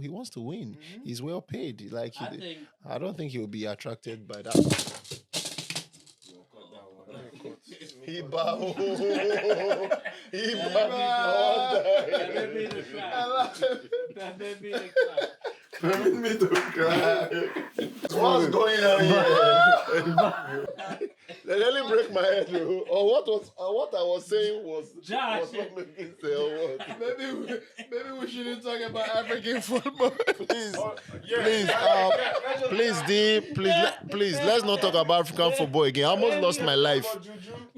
he wants to win. He's well paid. Like I think I don't think he'll be attracted by that. He bow. He bow. that may be the crack. That may be the crack. Permit me to cry. What's going on here? They nearly break my head, bro. Or what I was saying was Josh. was not making sense. Or what? Maybe we shouldn't talk about African football. Please, please, D, please, let's not talk about African football again. I almost lost my life.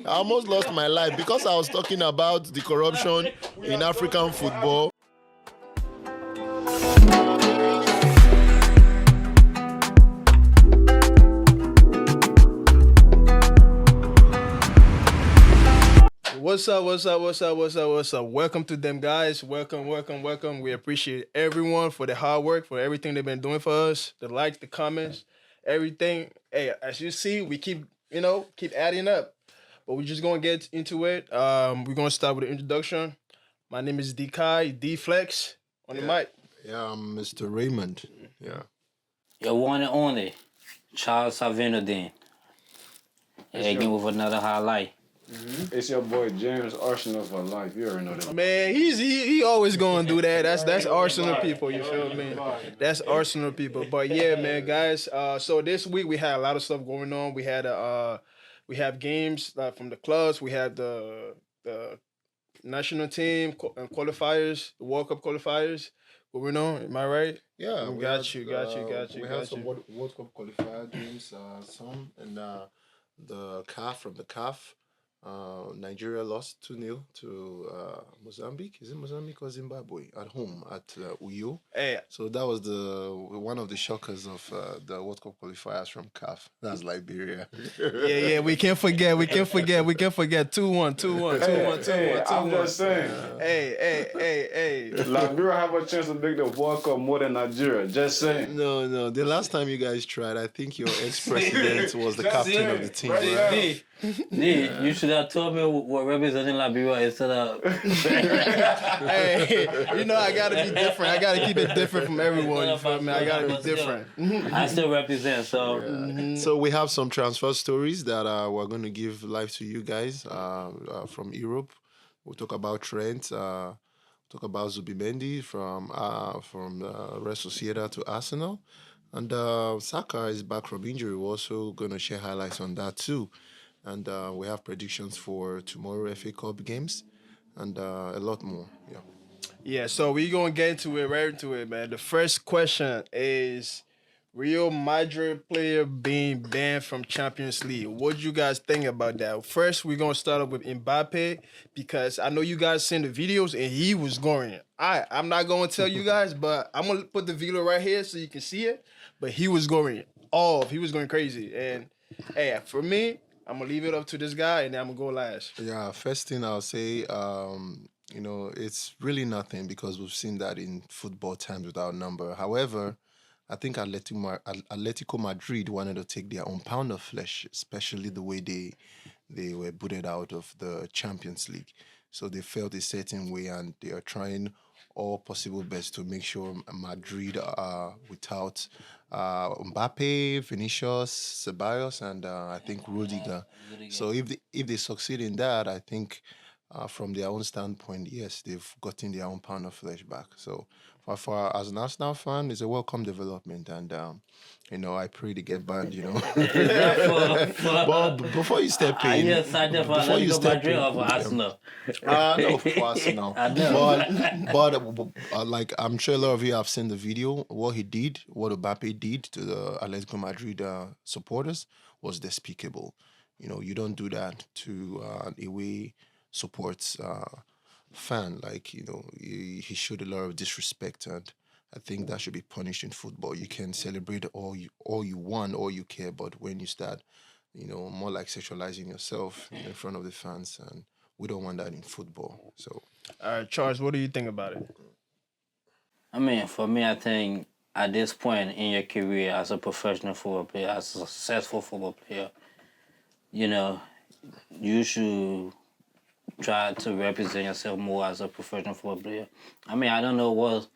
I almost lost my life because I was talking about the corruption in African football. What's up? Welcome to them, guys. Welcome. We appreciate everyone for the hard work, for everything they've been doing for us, the likes, the comments, everything. Hey, as you see, we keep adding up. But we're just gonna get into it. We're gonna start with the introduction. My name is D Kai, D Flex on the mic. Yeah, I'm Mr. Raymond. Yeah. Your one and only, Charles Savinodin. Again with another highlight. It's your boy James Arsenal for life. You already know that. Man, he always gonna do that. That's Arsenal people. You feel me? That's Arsenal people. But yeah, man, guys. So this week we had a lot of stuff going on. We have games from the clubs. We have the national team qualifiers, the World Cup qualifiers going on. Am I right? Yeah, we got you. We had some World Cup qualifier games, some, and the CAF from the CAF. Nigeria lost 2-0 to Mozambique. Is it Mozambique or Zimbabwe? At home at Uyo. Hey. So that was one of the shockers of the World Cup qualifiers from CAF. That's Liberia. Yeah. We can't forget. 2-1. I'm just saying. Hey. Liberia have a chance to make the World Cup more than Nigeria. Just saying. No. The last time you guys tried, I think your ex-president was the captain of the team, right? You should have told me what representing Liberia instead of. Hey, I gotta be different. I gotta keep it different from everyone. You feel me? I gotta be different. I still represent, so. Yeah. So we have some transfer stories that we're going to give live to you guys from Europe. We'll talk about Trent. Talk about Zubimendi from Real Sociedad to Arsenal. And Saka is back from injury. We're also going to share highlights on that too. And we have predictions for tomorrow FA Cup games and a lot more. Yeah, so we're going to get right into it, man. The first question is Real Madrid player being banned from Champions League. What do you guys think about that? First, we're going to start off with Mbappe because I know you guys seen the videos and he was going. I'm not going to tell you guys, but I'm going to put the video right here so you can see it. But he was going off. He was going crazy. And, hey, for me, I'm going to leave it up to this guy, and then I'm going to go last. Yeah, first thing I'll say, it's really nothing because we've seen that in football times without number. However, I think Atletico Madrid wanted to take their own pound of flesh, especially the way they were booted out of the Champions League. So they felt a certain way, and they are trying all possible best to make sure Madrid are without Mbappe, Vinicius, Ceballos, and I think Rudiger. So if they succeed in that, I think from their own standpoint, yes, they've gotten their own pound of flesh back. So for as an Arsenal fan, it's a welcome development, and I pray they get banned. But before you step in, Are you excited for Atletico Madrid or for Arsenal? No, for Arsenal. I know. But like I'm sure a lot of you have seen the video. What Mbappe did to the Atletico Madrid supporters was despicable. You don't do that to an away supports fan. Like he showed a lot of disrespect, and I think that should be punished in football. You can celebrate all you want, all you care, but when you start more like sexualizing yourself in front of the fans, and we don't want that in football. So all right, Charles, what do you think about it? I mean, for me, I think at this point in your career as a professional football player, as a successful football player, you should try to represent yourself more as a professional football player. I mean, I don't know what's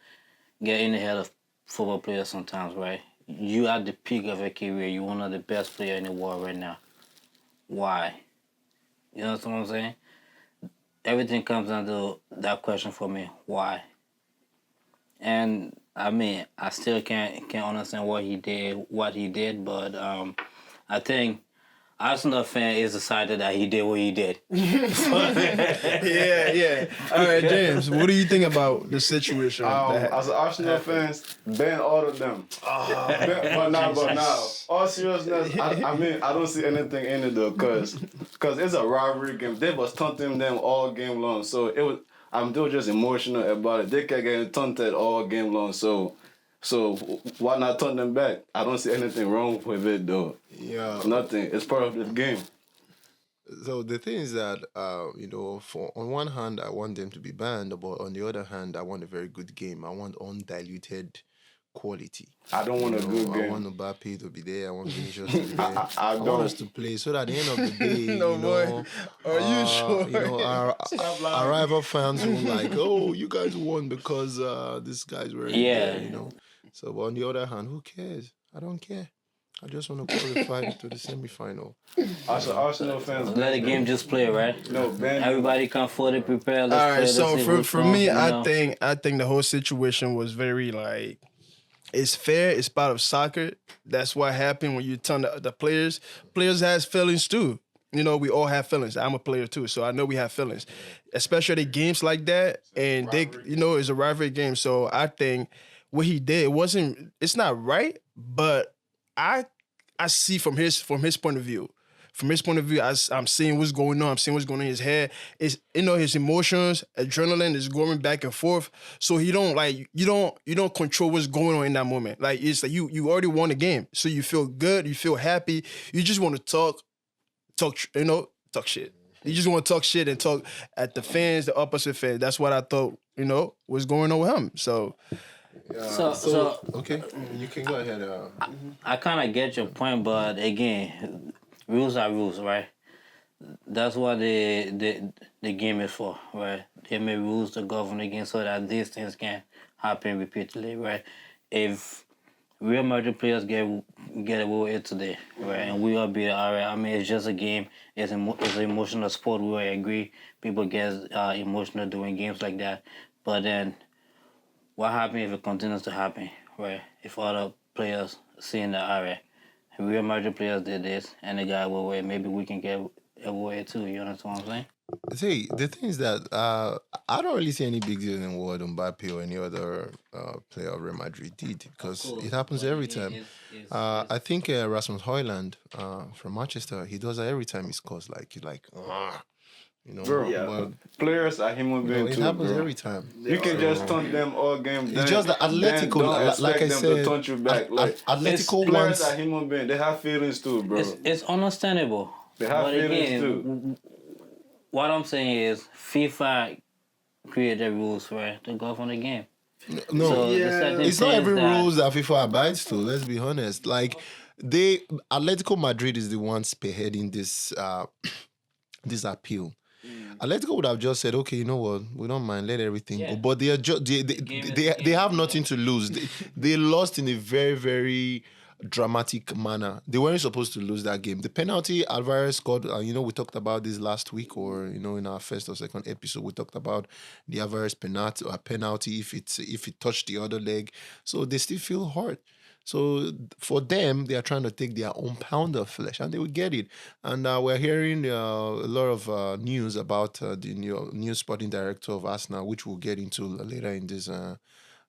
getting in the head of football players sometimes, right? You at the peak of your career, you're one of the best players in the world right now. Why? You know what I'm saying? Everything comes down to that question for me. Why? And I mean, I still can't understand what he did, but I think Arsenal fan is decided that he did what he did. Yeah. All right, James, what do you think about the situation? As an Arsenal fans, ban all of them. But now, all seriousness, I mean, I don't see anything in it though, cause it's a rivalry game. They was taunting them all game long, so it was. I'm still just emotional about it. They kept getting taunted all game long, so why not taunt them back? I don't see anything wrong with it though. Yeah. Nothing. It's part of the game. So the thing is that for on one hand I want them to be banned, but on the other hand I want a very good game. I want undiluted quality. I don't want a good I game. want Mbappe to be there. I want Vinicius to be there. I want don't. us to play so that at the end of the day, No, boy. Are you sure? Our rival fans will like, oh, you guys won because this guy's were Yeah. there. So, but on the other hand, who cares? I don't care. I just want to qualify to the semi-final. As Arsenal fans, Let the game just play, right? no, ban. Everybody come fully prepared. All Let's right, play. so Let's see for who's me, wrong, I think the whole situation was very like, it's fair. It's part of soccer. That's what happened when you turn the players. Players has feelings too. We all have feelings. I'm a player too, so I know we have feelings, especially games like that. And they, it's a rivalry game. So I think what he did it's not right, but I see from his point of view. From his point of view, I'm seeing what's going on. I'm seeing what's going on in his head. It's his emotions, adrenaline is going back and forth. So he don't you don't control what's going on in that moment. Like it's like you already won the game, so you feel good, you feel happy. You just want to talk shit. You just want to talk shit and talk at the fans, the opposite fans. That's what I thought was going on with him. So. So Okay, you can go ahead. I kind of get your point, but again, rules are rules, right? That's what the game is for, right? They make rules to govern the game so that these things can happen repeatedly, right? If Real Madrid players get away with it today, right, and we all be all right. I mean, it's just a game. It's an emotional sport. We all agree. People get emotional doing games like that, but then what happens if it continues to happen, right? If other players seeing that, all right, Real Madrid players did this and they got away, maybe we can get away too. You understand what I'm saying? See, the thing is that I don't really see any big deal in what Mbappe or any other player of Real Madrid did because it happens every time. I think Rasmus Højlund from Manchester, he does that every time he scores. Bro, but, players are human beings it too, happens bro. every time. You can just taunt them all game. It's just that Atletico, don't like I expect them said, to taunt you back. Atletico players wants. are human beings. They have feelings too, bro. It's understandable. They have but feelings again, too. What I'm saying is FIFA created rules, right, to govern the game. No, So the certain it's not things every that- rules that FIFA abides to. Let's be honest. Like Atletico Madrid is the one spearheading this this appeal. Atletico would have just said, okay, you know what, we don't mind, let everything go. But they are they have nothing to lose. They lost in a very, very dramatic manner. They weren't supposed to lose that game. The penalty Alvarez scored, we talked about this last week, or in our first or second episode, we talked about the Alvarez penalty if it touched the other leg. So they still feel hurt. So for them, they are trying to take their own pound of flesh, and they will get it. And we're hearing a lot of news about the new sporting director of Arsenal, which we'll get into later in this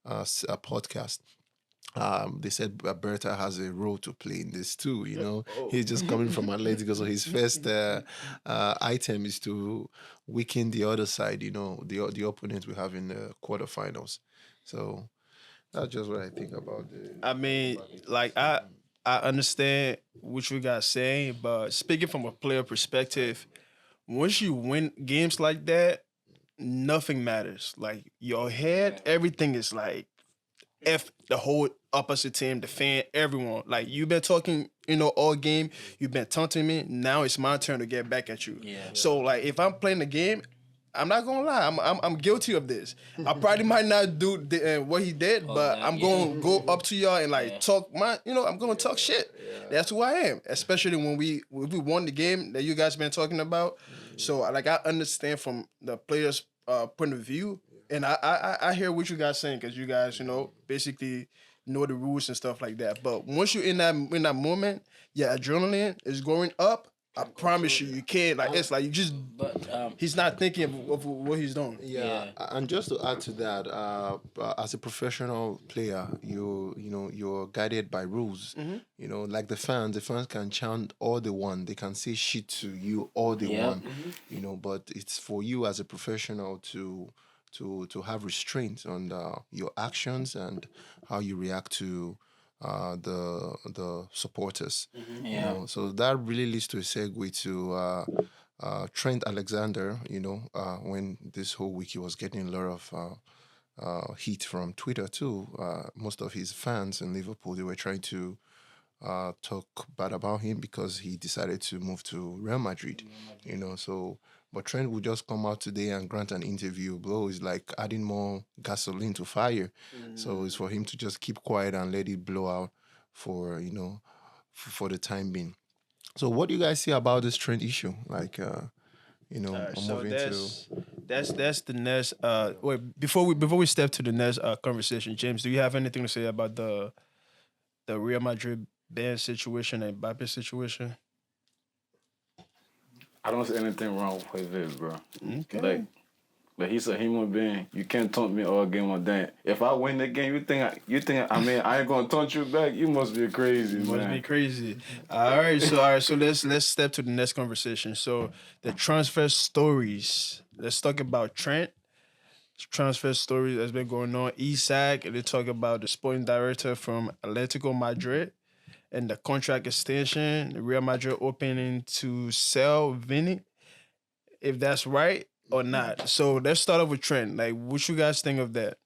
podcast. They said Berta has a role to play in this too. He's just coming from Atletico, so his first item is to weaken the other side. The opponent we have in the quarterfinals. So. That's just what I think about it. I mean, like I understand what you guys saying, but speaking from a player perspective, once you win games like that, nothing matters. Like your head, everything is like F the whole opposite team, the fan, everyone. Like you've been talking, all game, you've been taunting me. Now it's my turn to get back at you. Yeah. So like if I'm playing the game, I'm not gonna lie. I'm guilty of this. I probably might not do what he did, but that, I'm yeah. gonna go up to y'all and like Yeah. talk I'm gonna talk shit. That's who I am. Especially when we won the game that you guys been talking about. So like I understand from the players' point of view, and I hear what you guys saying because you guys basically know the rules and stuff like that. But once you're in that moment, yeah, adrenaline is going up. I promise you, you can't like it's like you just. But He's not thinking of what he's doing. Yeah, Yeah. and just to add to that, as a professional player, you're guided by rules. Like the fans can chant all they want, they can say shit to you all they Yep. want. But it's for you as a professional to have restraint on your actions and how you react to the supporters. Yeah. So that really leads to a segue to Trent Alexander. When this whole week he was getting a lot of heat from Twitter too. Most of his fans in Liverpool, they were trying to talk bad about him because he decided to move to Real Madrid. But Trent would just come out today and grant an interview. Bro, is like adding more gasoline to fire. So it's for him to just keep quiet and let it blow out for for the time being. So what do you guys see about this Trent issue? Like, I'm So moving that's the next. Wait, before we step to the next conversation, James, do you have anything to say about the Real Madrid ban situation and Mbappe situation? I don't see anything wrong with it, bro. Okay. Like he's a human being. You can't taunt me all game on that. If I win the game, you think I mean I ain't gonna taunt you back? You must be crazy, Must man. be crazy. All right, so let's step to the next conversation. So the transfer stories. Let's talk about Trent. Transfer stories that's been going on. Isak, and they talk about the sporting director from Atletico Madrid and the contract extension. Real Madrid opening to sell Vinny, if that's right or not. So let's start off with Trent. Like, what you guys think of that?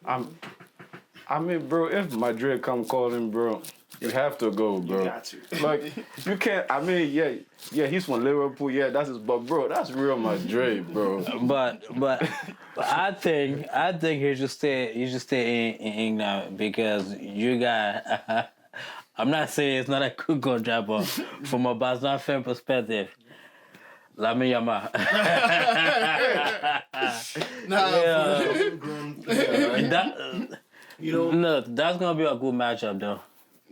I mean, bro, if Madrid come calling, bro, you have to go, bro. You got to. Like, you can't. I mean, yeah, he's from Liverpool. Yeah, that's his. But bro, that's Real Madrid, bro. But I think he should stay in England because you got. I'm not saying it's not a good contract, but from a Barcelona fan perspective, Lamine Yamal. No, that's gonna be a good matchup though.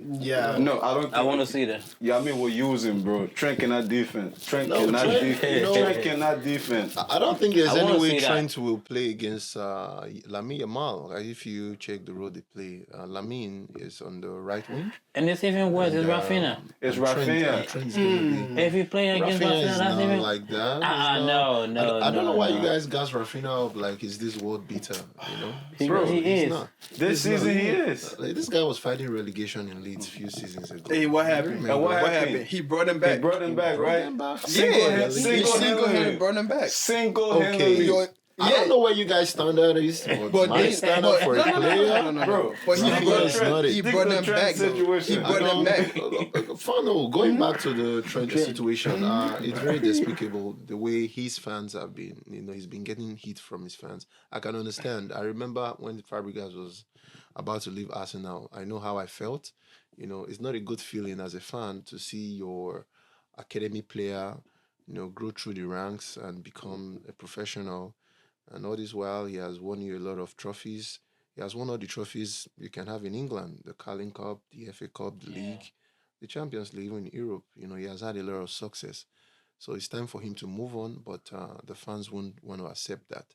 Yeah. No, I don't. Think I want to see that. Yeah, I mean we're using, bro. Trent cannot defense. Trent No, cannot Trent, defense. Trent cannot defense. I don't think there's I any wanna way see that. Trent will play against Lamine Yamal. If you check the role they play, Lamine is on the right wing. And it's even worse. It's Rafinha. It's and Rafinha. Trent's gonna be. If you play against Rafinha Rafinha, is that's not even. like that. He's No. I don't know why no. you guys gas Rafinha up like he's this world beater. He He's is. not. This season he is. Like, this guy was fighting relegation in Leeds a few seasons ago. Hey, what happened? Remember? What What happened? happened? He brought him back. He brought him back, right? Remember? Yeah, he Single-handedly. single-handedly brought him back. Single-handedly. Yo, I don't know where you guys stand at is, but my they- stand up for a player. No. Bro, But he Rafinha brought, is not it. he brought them Trent back. Though. situation. He brought them back. Funnel, going back to the Trent situation, it's very despicable the way his fans have been. He's been getting heat from his fans. I can understand. I remember when Fabregas was about to leave Arsenal. I know how I felt. It's not a good feeling as a fan to see your academy player, grow through the ranks and become a professional. And all this while, he has won you a lot of trophies. He has won all the trophies you can have in England: the Carling Cup, the FA Cup, the league, the Champions League, even in Europe. He has had a lot of success. So it's time for him to move on, but the fans won't want to accept that.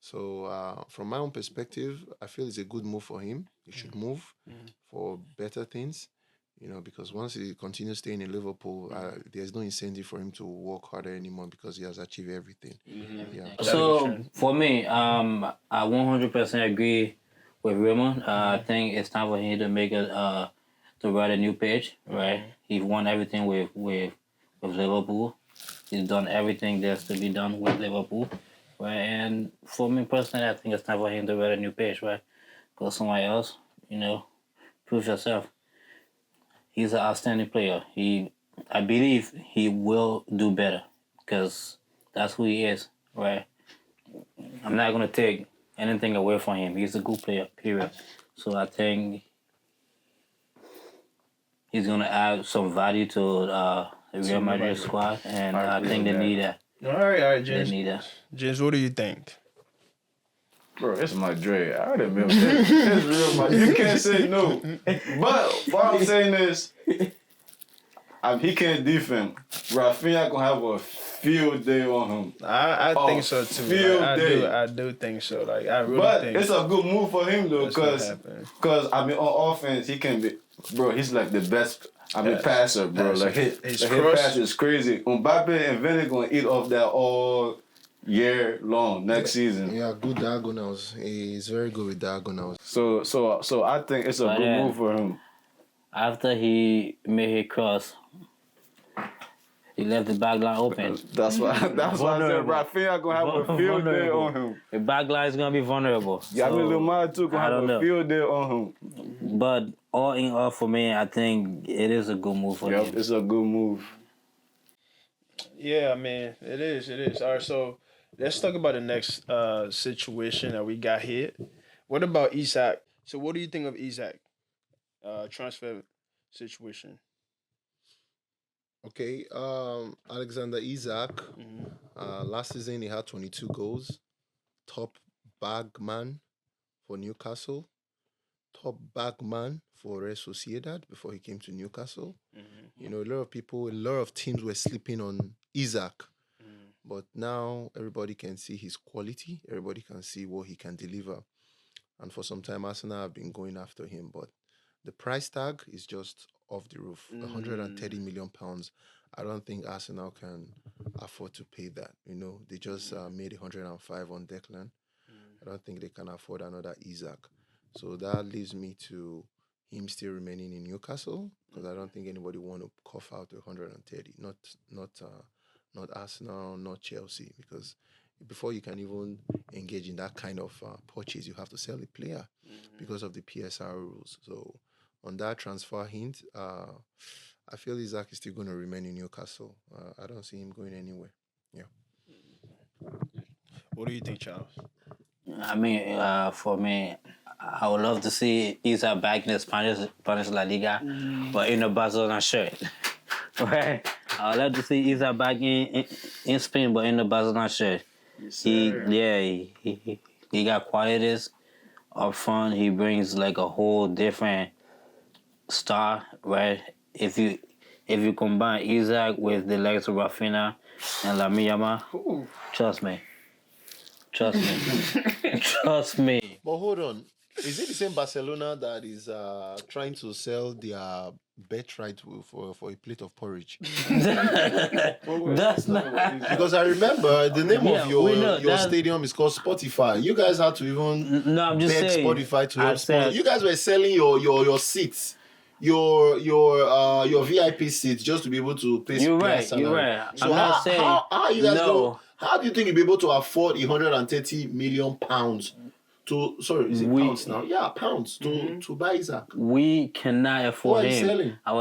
So from my own perspective, I feel it's a good move for him. He should move for better things. Because once he continues staying in Liverpool, there's no incentive for him to work harder anymore because he has achieved everything. Yeah. So for me, I 100% agree with Raymond. I think it's time for him to make to write a new page. Right, he won everything with Liverpool. He's done everything that's to be done with Liverpool. Right, and for me personally, I think it's time for him to write a new page. Right, go somewhere else. Prove yourself. He's an outstanding player. I believe he will do better because That's who he is, right? I'm not gonna take anything away from him. He's a good player, period. So I think he's gonna add some value to the Real Madrid squad, and I think they need that. All right, They James. need that. James, what do you think? Bro, it's Madrid. I already remember. It's real Madrid. You can't say no. But what I'm saying is, he can't defend. Rafinha gonna have a field day on him. I think so too. Field day. I do think so. Like I really But think it's a good move for him though, that's what happened. cause I mean on offense he can be, bro. He's like the best. I mean passer, bro. Passer. Like his cross- pass is crazy. Mbappe and Vinny gonna eat off that all year long next season. Yeah, good diagonals. He's very good with diagonals. So I think it's a But good then- move for him. After he made his cross, he left the back line open. That's why I said Vulnerable. Rafinha gonna have a field day Vulnerable. on him. The back line is gonna be vulnerable. Yeah, I mean So, Lamar too I gonna don't have know. a field day on him. but all in all, for me, I think it is a good move for Yep, him. it's a good move. Yeah, man, it is. It is. All right, so let's talk about the next situation that we got here. What about Isak? So, what do you think of Isak transfer situation? Okay, Alexander Isak. Last season he had 22 goals. Top bag man for Newcastle. Top bag man for Real Sociedad before he came to Newcastle. You know, a lot of teams were sleeping on Isak. But now everybody can see his quality. Everybody can see what he can deliver. And for some time, Arsenal have been going after him. But the price tag is just off the roof. 130 million pounds. I don't think Arsenal can afford to pay that. You know, they just made 105 on Declan. I don't think they can afford another Isak. So that leaves me to him still remaining in Newcastle because I don't think anybody want to cough out 130. Not Arsenal, not Chelsea, because before you can even engage in that kind of purchase, you have to sell a player because of the PSR rules. So on that transfer hint, I feel Isaac is still going to remain in Newcastle. I don't see him going anywhere. Yeah. What do you think, Charles? I mean, for me, I would love to see Isak back in the Spanish La Liga, but in a Barcelona shirt. Right? I would love to see Isak back in Spain, but in the Barcelona shirt. He got qualities up front. He brings like a whole different star, right? If you combine Isak with the likes of Rafinha and Lamine Yamal, trust me. Trust me. But hold on. Is it the same Barcelona that is trying to sell their bet right for a plate of porridge? That's not. Because I remember the name Yeah, of we know your that- stadium is called Spotify. You guys had to even No, I'm just beg saying. Spotify to I help sponsor. said- You guys were selling your seats, your VIP seats just to be able to pay. You're pay right. salary. You're right. So I'm not saying. how are you guys no. going? How do you think you'll be able to afford 130 million pounds to? Sorry, is it pounds now? Yeah, pounds to buy Isaac. We cannot afford Who are you him. selling? I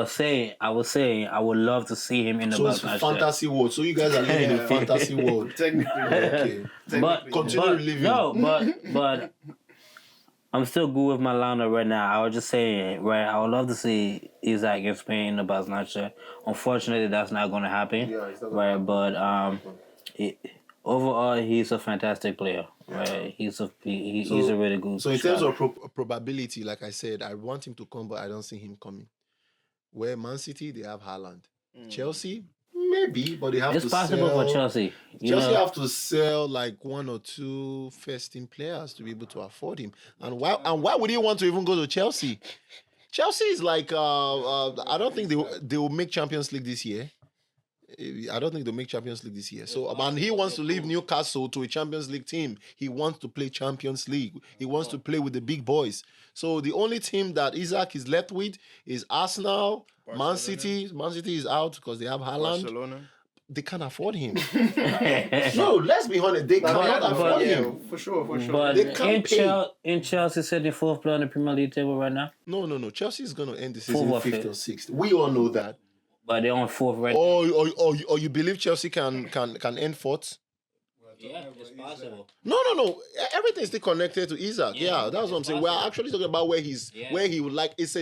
was saying, I would love to see him in the So it's Barcelona shirt. fantasy world. So you guys are living in fantasy world. Technically, Okay. But Continue living. No, but I'm still good with my lineup right now. I was just saying, right? I would love to see Isaac in Spain in the Barcelona shirt. Unfortunately, that's not going to happen. Yeah, it's not right? But overall, he's a fantastic player. Right? He's a really good. So in terms striker. of probability, like I said, I want him to come, but I don't see him coming. Where Man City, they have Haaland. Chelsea, maybe, but they have it's to possible sell. for Chelsea. You Chelsea know? have to sell like one or two first-team players to be able to afford him. And why would you want to even go to Chelsea? Chelsea is like I don't think they will make Champions League this year. I don't think they'll make Champions League this year. So, and he wants to leave Newcastle to a Champions League team. He wants to play Champions League. He wants to play with the big boys. So the only team that Isaac is left with is Arsenal, Man City. Man City is out because they have Haaland. Barcelona. They can't afford him. No, let's be honest. They cannot afford him. For sure. But They can't pay. in Chelsea sitting fourth place on the Premier League table right now. No. Chelsea is going to end the season Fourth or 5th fifth. or 6th. We all know that. But they're on fourth right Or you believe Chelsea can end 4th? Yeah, it's possible. No. Everything's still connected to Isaac. Yeah, that's what I'm it's saying. We're possible. actually talking about where Yeah. he would like. It's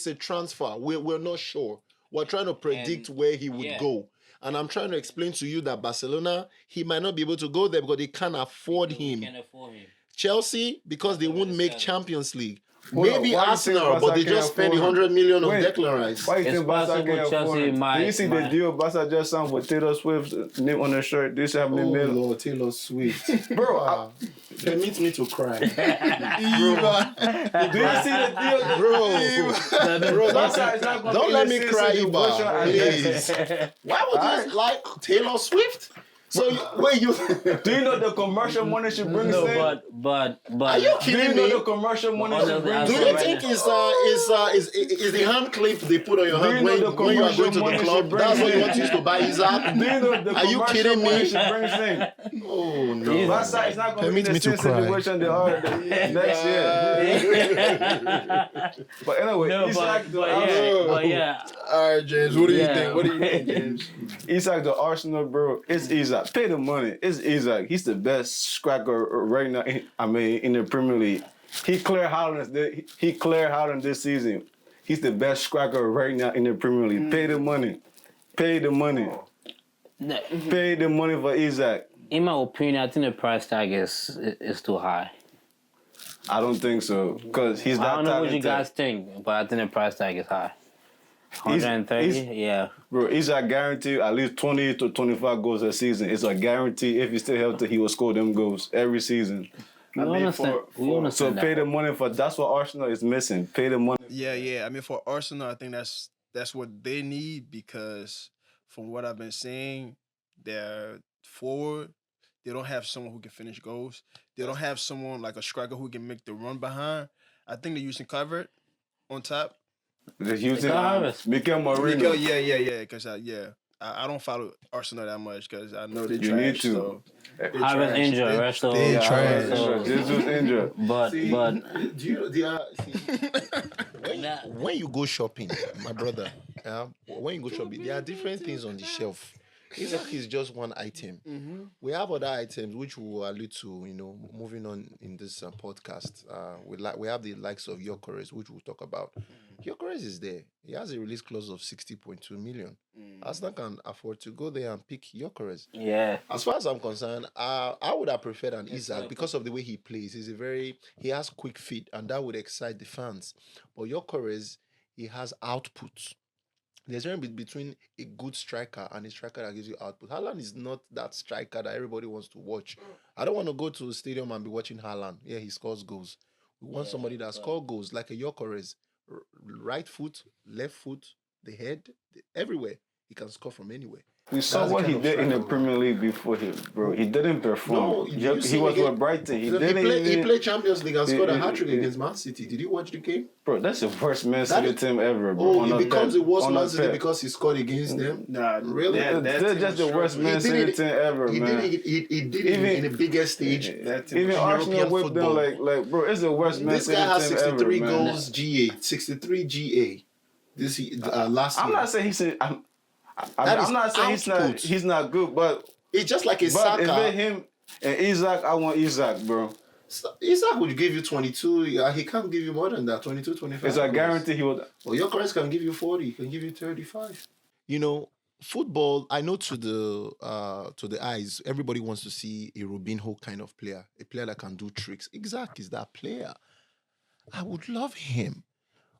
a transfer. We're not sure. We're trying to predict And- where he would yeah. go. And I'm trying to explain to you that Barcelona, he might not be able to go there because they can't afford We him. can't afford him. Chelsea, because they That's won't what make they said. Champions League. Hold on, Maybe why you Arsenal, think but they Barca just can't spent afford him? 100 million on Wait, Declan Rice. Why you It's think Barca possible can't afford Chelsea him? might- Did you see the might- deal Barca just signed with Taylor Swift's name on the shirt? This how many million? Lord, Taylor Swift. Bro, Permit me to cry. do you see the deal? Bro, Barca is not gonna don't be let in me the cry, same Iba, situation as please. Why would you like Taylor Swift? So, wait, you... Do you know the commercial money she brings No, in? but Are you Do you kidding know me? the commercial money she Honestly, brings Do I'm you in? sorry. think is the hand clip they put on your Do you hand know when the you are commercial going to the money she club? brings That's what you in? want to use to buy Isaac? Do you know the Are you commercial kidding me? money she brings in? Oh, no. Barca is not going to be Permit in me the to same cry. situation they are next year. But anyway, No, Isak but the yeah, Arsenal, but yeah. All right, James. What do you Yeah. think? What do you think, James? Isak the Arsenal, bro. It's Isak. Pay the money. It's Isak. He's the best striker right now. In the Premier League. He cleared Haaland this season. He's the best striker right now in the Premier League. Pay the money. Pay the money. Pay the money for Isak. In my opinion, I think the price tag is too high. I don't think so. Because he's I that don't know what you talented. guys think, but I think the price tag is high. 130, yeah. Bro, Isak guaranteed at least 20 to 25 goals a season. It's a guarantee. If he's still healthy, he will score them goals every season. We understand. We So understand pay that. the money for that's what Arsenal is missing. Pay the money. Yeah. I mean, for Arsenal, I think that's what they need because from what I've been seeing, they're forward. They don't have someone who can finish goals. They don't have someone like a striker who can make the run behind. I think they're using Covered on top. They're using Harvest. Mikel Marino. Yeah. Because I don't follow Arsenal that much because I know they You trash. need to. So they Harvest trash. injured, They- right? So, they Yeah, trash. so- Jesus injured. but See, but do you, when you go shopping, my brother, when you go shopping, there are different things on the shelf. Isaac is just one item. We have other items which we will allude to, moving on in this podcast. We have the likes of Gyökeres, which we'll talk about. Gyökeres is there. He has a release clause of 60.2 million. Arsenal can afford to go there and pick Gyökeres. yeah, As far as I'm concerned, I would have preferred an Isaac because of the way he plays. He has quick feet, and that would excite the fans. But Gyökeres, he has output. There's a difference between a good striker and a striker that gives you output. Haaland is not that striker that everybody wants to watch. I don't want to go to a stadium and be watching Haaland. Yeah, he scores goals. We want somebody that scores goals like a Gyökeres. Right foot, left foot, the head, everywhere. He can score from anywhere. We saw That's the what kind he of did in the striker. Premier League before him, bro. He didn't perform. No, you he see was again- with Brighton. He He didn't even. played Champions League and scored a he- hat-trick he- against Man City. Did you watch the game? Bro, that's the worst Man That City is- team ever, bro. Oh, On he a becomes pep- the worst on a Man City pep. because he scored against them? Nah, Really? that They're team just was the worst struggling. Man City team ever, He man. did it Even- in a bigger stage. That team Even was Arsenal European whipped them football. like, bro, it's the worst Man This City guy has team 63 ever, man. goals GA, 63 GA. Last I'm year. not saying That is I'm not saying output. he's not good, but It's just like a if it's Saka. him and Isaac, I want Isaac, bro. Isaac would give you 22. Yeah, he can't give you more than that. 22, 25. It's a goals. guarantee he would. Well, Gyökeres can give you 40. He can give you 35. Football. I know to the eyes, everybody wants to see a Robinho kind of player, a player that can do tricks. Isaac is that player. I would love him,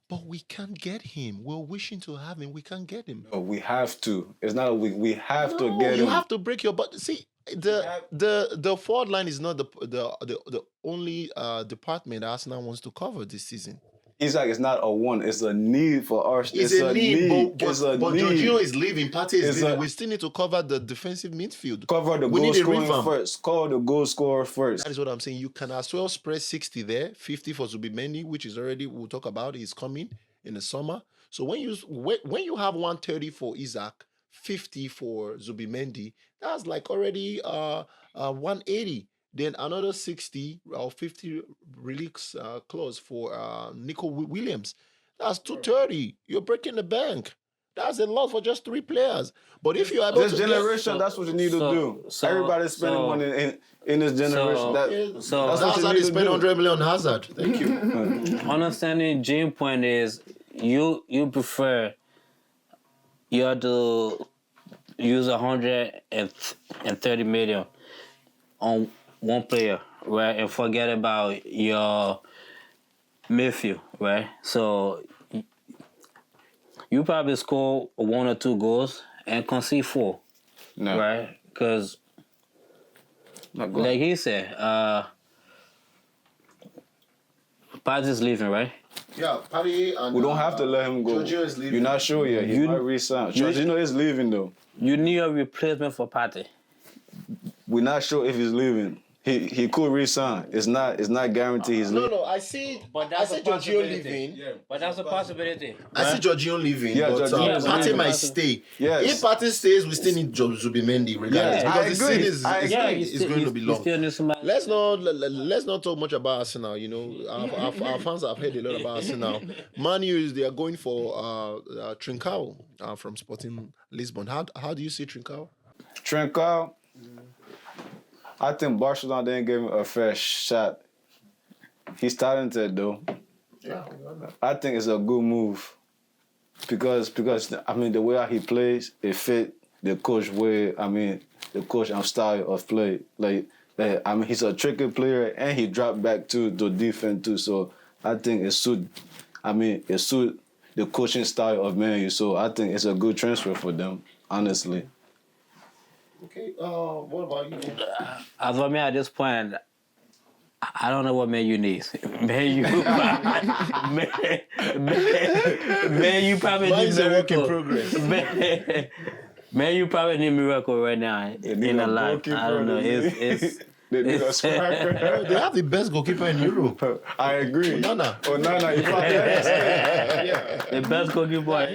but we can't get him. We're wishing to have him. We can't get him. No, we have to. It's not a we have to No, get you him. have to break your butt. See, the forward line is not the only department Arsenal wants to cover this season. Isaac is not a one. It's a need for Arsenal. It's a need, It's a but need. Jorginho is leaving. Partey is It's leaving. a- We still need to cover the defensive midfield. Cover the We goal need a scoring revamp. first. Cover the goal scorer first. That is what I'm saying. You can as well spread 60 there, 50 for Zubimendi, which is already we'll talk about. Is coming in the summer. So when you have 130 for Isaac, 50 for Zubimendi, that's like already 180. Then another 60 or 50 release clause for Nico Williams. That's 230. You're breaking the bank. That's a lot for just 3 players. But if you are able This to generation, that's what you need to do. Everybody's spending money in this generation. That's that's what you how need they to spend do. 100 million on Hazard. Thank you. Understanding Jim point is you prefer you have to use 130 million on one player, right, and forget about your midfield, right? So you probably score 1 or 2 goals and concede 4, No. right? Because like he said, Paz is leaving, right? Yeah, Paddy and We don't have to let him go. Jorginho is leaving. You're not sure yet. He might resign. Jorginho is leaving though. You need a replacement for Pate. We're not sure if he's leaving. He could resign. It's not guaranteed he's leaving. No, I see. But I that's see a Jorginho possibility. leaving. But that's a possibility. I see Jorginho leaving, Yeah, but Jorginho is Partey leaving. might stay. Yes. If Partey stays, we still need Zubimendi regardless. Yeah, because I the agree. season I is agree. it's going to be You long. still need somebody. Let's not talk much about Arsenal. You know, our fans have heard a lot about Arsenal. Man U they are going for Trincao from Sporting Lisbon. How do you see Trincao? Trincao, I think Barcelona didn't give him a fair shot. He's talented though. Yeah, I think it's a good move because I mean the way how he plays, it fit the coach way. I mean the coach and style of play. Like I mean he's a tricky player and he dropped back to the defense too. So I think it suit. I mean it suit the coaching style of Man U. So I think it's a good transfer for them. Honestly. Okay. What about you? As for me at this point, I don't know what Man U needs. Man U, Man U probably Mine need is a work in miracle. progress. Man U probably need miracle right now in a life. I don't know. It's They need a striker. They have the best goalkeeper in Europe. I agree. Onana. He probably is. the best goalkeeper.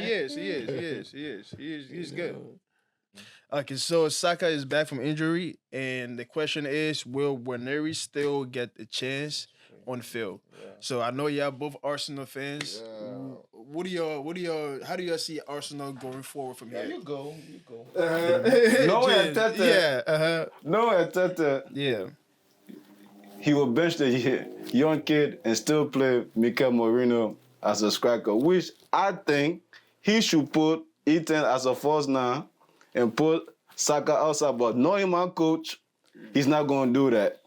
He's good. Okay, so Saka is back from injury, and the question is, will Waneri still get a chance on the field? Yeah. So I know y'all both Arsenal fans. Yeah. How do y'all see Arsenal going forward from here? You go. No, Arteta. Yeah. No, Arteta. Yeah. He will bench the young kid and still play Mikel Merino as a striker, which I think he should put Ethan as a false 9 and put Saka outside. But knowing my coach, he's not going to do that.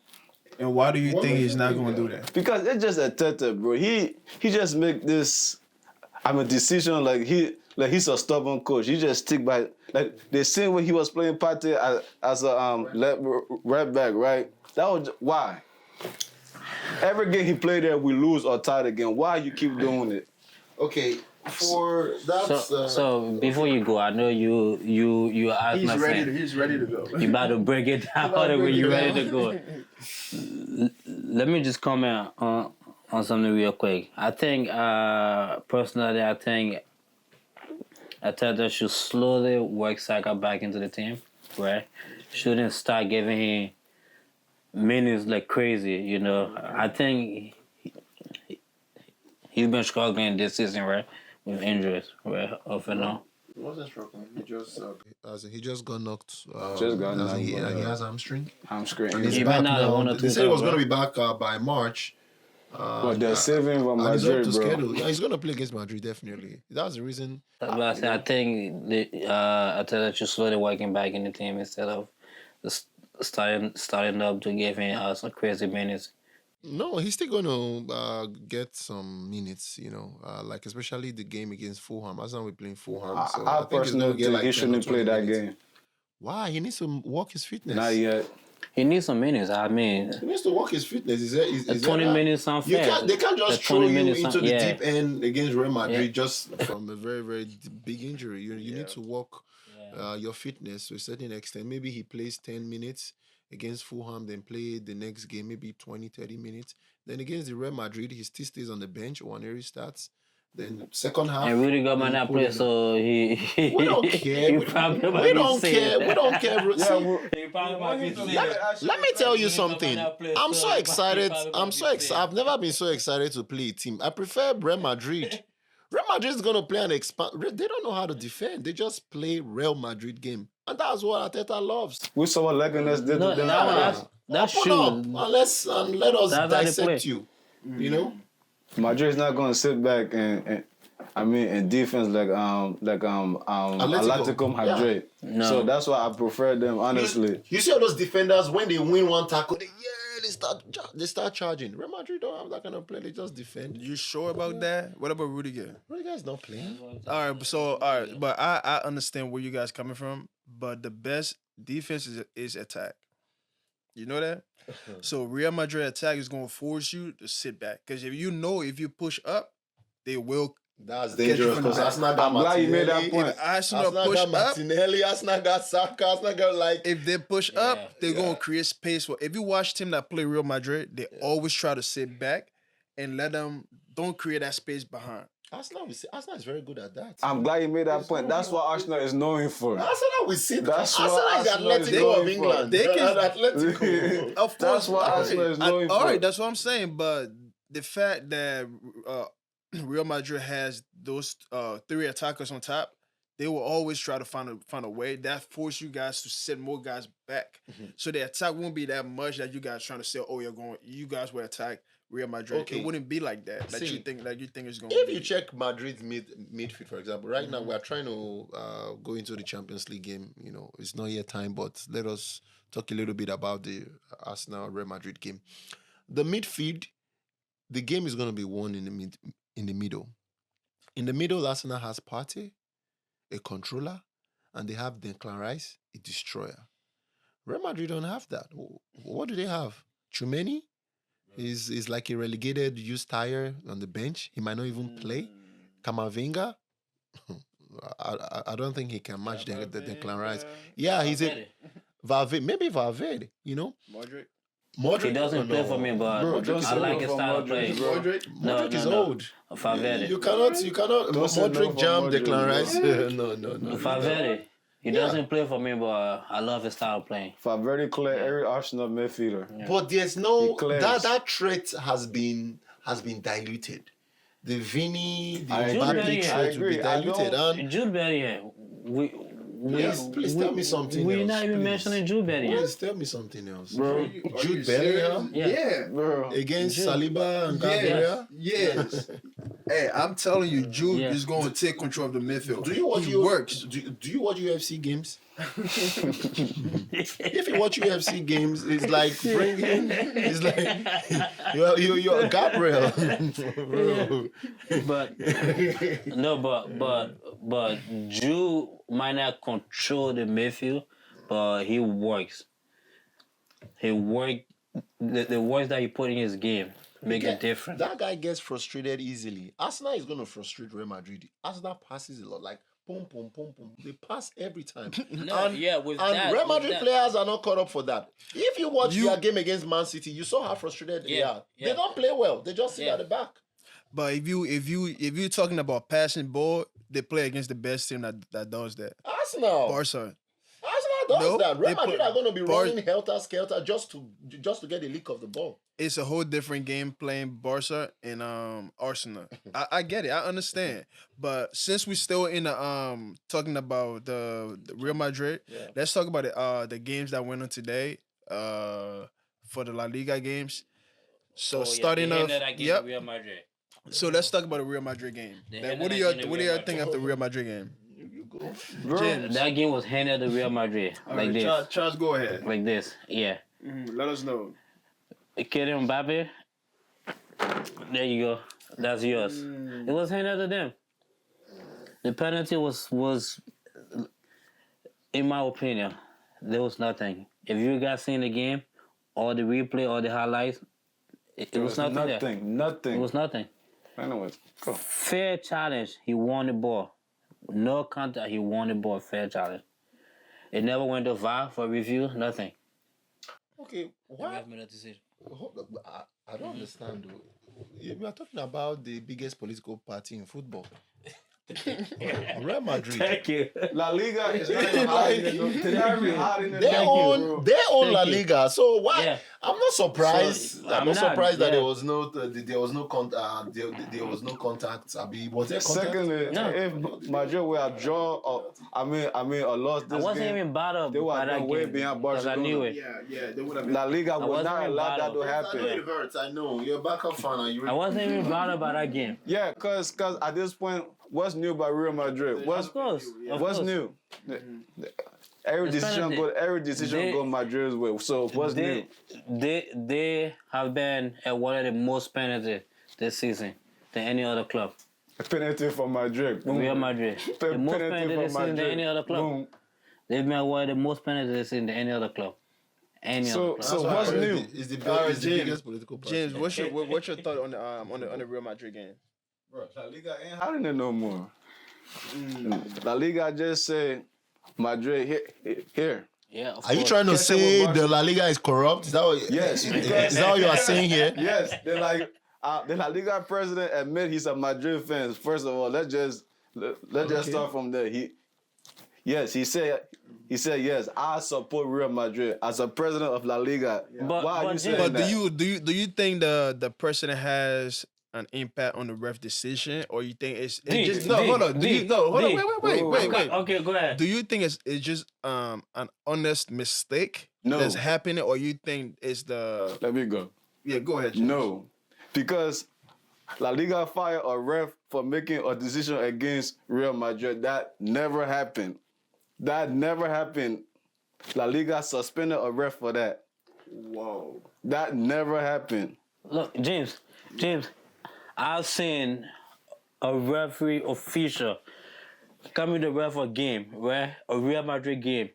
And why do you think he's not going to do that? Because it's just Arteta, bro. He just make this. Decision like he's a stubborn coach. He just stick by like the same way he was playing Partey as a right back, right? That was why. Every game he played there, we lose or tie again. Why you keep doing it? Okay. For that's So before you go, I know you asked my friend. He's ready to go. You about to break it down when you're ready to go. Let me just comment on something real quick. I think personally, I think Arteta should slowly work Saka back into the team, right? Shouldn't start giving him minutes like crazy, you know. I think he's been struggling this season, right, with injuries, right, off and on. He wasn't struggling. He just got knocked. He He has hamstring. Hamstring. And he's He back been out now. 1 or 2 They said he was times, going to be back by March. But they're saving from And he's up to Madrid, bro. schedule. Yeah, he's going to play against Madrid, definitely. That's the reason. That's why I said I think Arteta should slowly work him back in the team instead of just starting up to give him some crazy minutes. No, he's still going to get some minutes, you know, like especially the game against Fulham. As we're playing Fulham. So I think he's personally gonna get think like he 10 or shouldn't 20 play that minutes. game. Why? He needs to work his fitness. Not yet. He needs some minutes. I mean, He needs to work his fitness. Is 20 that, minutes unfair. They can't just The throw 20 you minutes into the yeah. deep end against Real Madrid just from a very, very big injury. You need to work your fitness to a certain extent. Maybe he plays 10 minutes against Fulham, then play the next game, maybe 20, 30 minutes. Then against the Real Madrid, he still stays on the bench. Waneri starts. Then second half. And Rudy Gobert not play, so he We don't care. he We probably might be don't sick. care. We don't care. See, He probably might be sick. let me tell you something. I'm so excited. Probably I'm might so be excited. I've never been so excited to play a team. I prefer Real Madrid. Real Madrid is gonna play an expand. They don't know how to defend. They just play Real Madrid game, and that's what Arteta loves. We saw what Leganes did No, to them. that's Open true. up and let us That's how they dissect play. you. You know. Madrid's not gonna sit back and I mean in defense like Atletico Madrid. No. So that's why I prefer them honestly. You see all those defenders when they win one tackle, they start charging. Real Madrid don't have that kind of play. They just defend. You sure about that? What about Rudiger? Rudiger is not playing. All right, but I understand where you guys coming from, but the best defense is attack. You know that? So Real Madrid attack is gonna force you to sit back. Because if you push up, they will. That's dangerous because Arsenal got I'm glad you made that point. If Arsenal Arsenal push got up, Martinelli, Arsenal got Saka, Arsenal got like. if they push up, they're gonna create space for. If you watch team that play Real Madrid, they always try to sit back and let them don't create that space behind. Arsenal is very good at that. I'm glad you made that point. That's what Arsenal is known for. Arsenal we see that. That's what Arsenal is Arsenal is Atletico known of for. England. They can- Atletico. Of course, That's what Arsenal is known all for. right, that's what I'm saying. But the fact that Real Madrid has those three attackers on top, they will always try to find a way that force you guys to set more guys back. So the attack won't be that much that you guys trying to say, oh, you guys will attack Real Madrid. Okay. It wouldn't be like that. That See, you think it's gonna If be. you check Madrid's midfield, for example, right now we are trying to go into the Champions League game. You know, it's not yet time, but let us talk a little bit about the Arsenal Real Madrid game. The midfield, the game is going to be won in the middle. In the middle, Arsenal has Partey, a controller, and they have Declan Rice, a destroyer. Real Madrid don't have that. What do they have? Chumeni is like a relegated used tire on the bench. He might not even play. Kamavinga, I don't think he can match the Declan Rice. Yeah, he's a Valverde, maybe Valverde. You know, Modric. He doesn't play for me, but Modric I like his style of play. Modric is old. Valverde. You cannot. Don't say no Modric for jam Modric, Declan Rice. No. Valverde. He doesn't play for me, but I love his style of playing. Valverde clear every Arsenal midfielder. But there's no Declares. that threat has been diluted. The Vini, the I Mbappe agree. threat I will be agree. I diluted. don't- And Jude Bellingham. Yes, please tell me something We're else, not even please. mentioning Jude Bellingham. please tell me something else. Bro, Jude Bellingham Yeah. bro. against Saliba and Gabriel. Yes. Hey, I'm telling you, Jude Yeah. is going to take control of the midfield. Do you watch He works. Do you watch UFC games? If you watch UFC games, it's like it's like you're Gabriel. Bro. But Jude might not control the midfield, but he works. The works that he put in his game make a difference. That guy gets frustrated easily. Arsenal is going to frustrate Real Madrid. Arsenal passes a lot, like boom, boom, boom, boom. They pass every time. and Real Madrid players are not caught up for that. If you watch their game against Man City, you saw how frustrated they are. They don't play well. They just sit at the back. But if you're talking about passing ball, they play against the best team that does that. Arsenal. Barca. Arsenal does No, that. Real they Madrid play- are going to be Bar- running helter-skelter just to get a lick of the ball. It's a whole different game playing Barca and Arsenal. I get it. I understand. But since we're still in the talking about the Real Madrid, let's talk about the games that went on today for the La Liga games. So starting off, yep. Real Madrid. So let's talk about the Real Madrid game. What do you think of the Real Madrid game? James. That game was handed to Real Madrid like this, Charles, go ahead. like this. Yeah. Let us know. Kylian Mbappe. There you go. That's yours. It was handed to them. The penalty was, in my opinion, there was nothing. If you guys seen the game, or the replay, or the highlights, it was nothing there. Nothing. It was nothing. Anyways, go. Fair challenge. He won the ball. No contact. He won the ball. Fair challenge. It never went to VAR for review. Nothing. Okay, why? Hold up, I don't understand though. We are talking about the biggest political party in football. Real Madrid. Thank you. La Liga is not even hiding. They're not even hiding it. They own La Thank you. Liga. So why? Yeah. I'm not surprised. So, I'm I'm not not, surprised that yeah. there was no contact. Abi, was there contact? Secondly, No. if Madrid were a draw, or I mean, a loss I this wasn't game, even bothered they by were that no way game behind because I knew Barcelona. it. Yeah, they would have. La Liga would wasn't not even allow that bothered. to I know happen. it hurts. I know you're a backup fan, and you. I wasn't even bothered by that game. Yeah, cause at this point, what's new about Real Madrid? What's Of course. Of what's course. new? Every It's decision penalty. go Madrid's way. So what's new? They have been at one of the most penalties this season than any other club. A penalty for Madrid. Boom. Real Madrid. The most Penalty penalties for this season than Madrid. any other club. Boom. They've been at one of the most penalties this season than any other club. Any other club. So what's new? Is the James. biggest political party. James, what's your thought on the Real Madrid game? Bro, La Liga ain't hiding it no more. La Liga just say Madrid here. Yeah. Of Are you course. trying to Catch up say with the La Liga is corrupt? Is that what? Yes, Is because- that what you are saying here? Yes, they're like the La Liga president admit he's a Madrid fan. First of all, let's just start from there. He said yes. I support Real Madrid as a president of La Liga. But- Why are but you James- saying But that? do you think the president has an impact on the ref decision, or you think it's just no? Hold on. Wait. Okay, go ahead. Do you think it's just an honest mistake No. that's happening, or you think it's the Let me go. yeah? Go ahead. James. No, because La Liga fired a ref for making a decision against Real Madrid. That never happened. La Liga suspended a ref for that. Whoa. That never happened. Look, James, I've seen a referee official coming to ref a game, right? A Real Madrid game,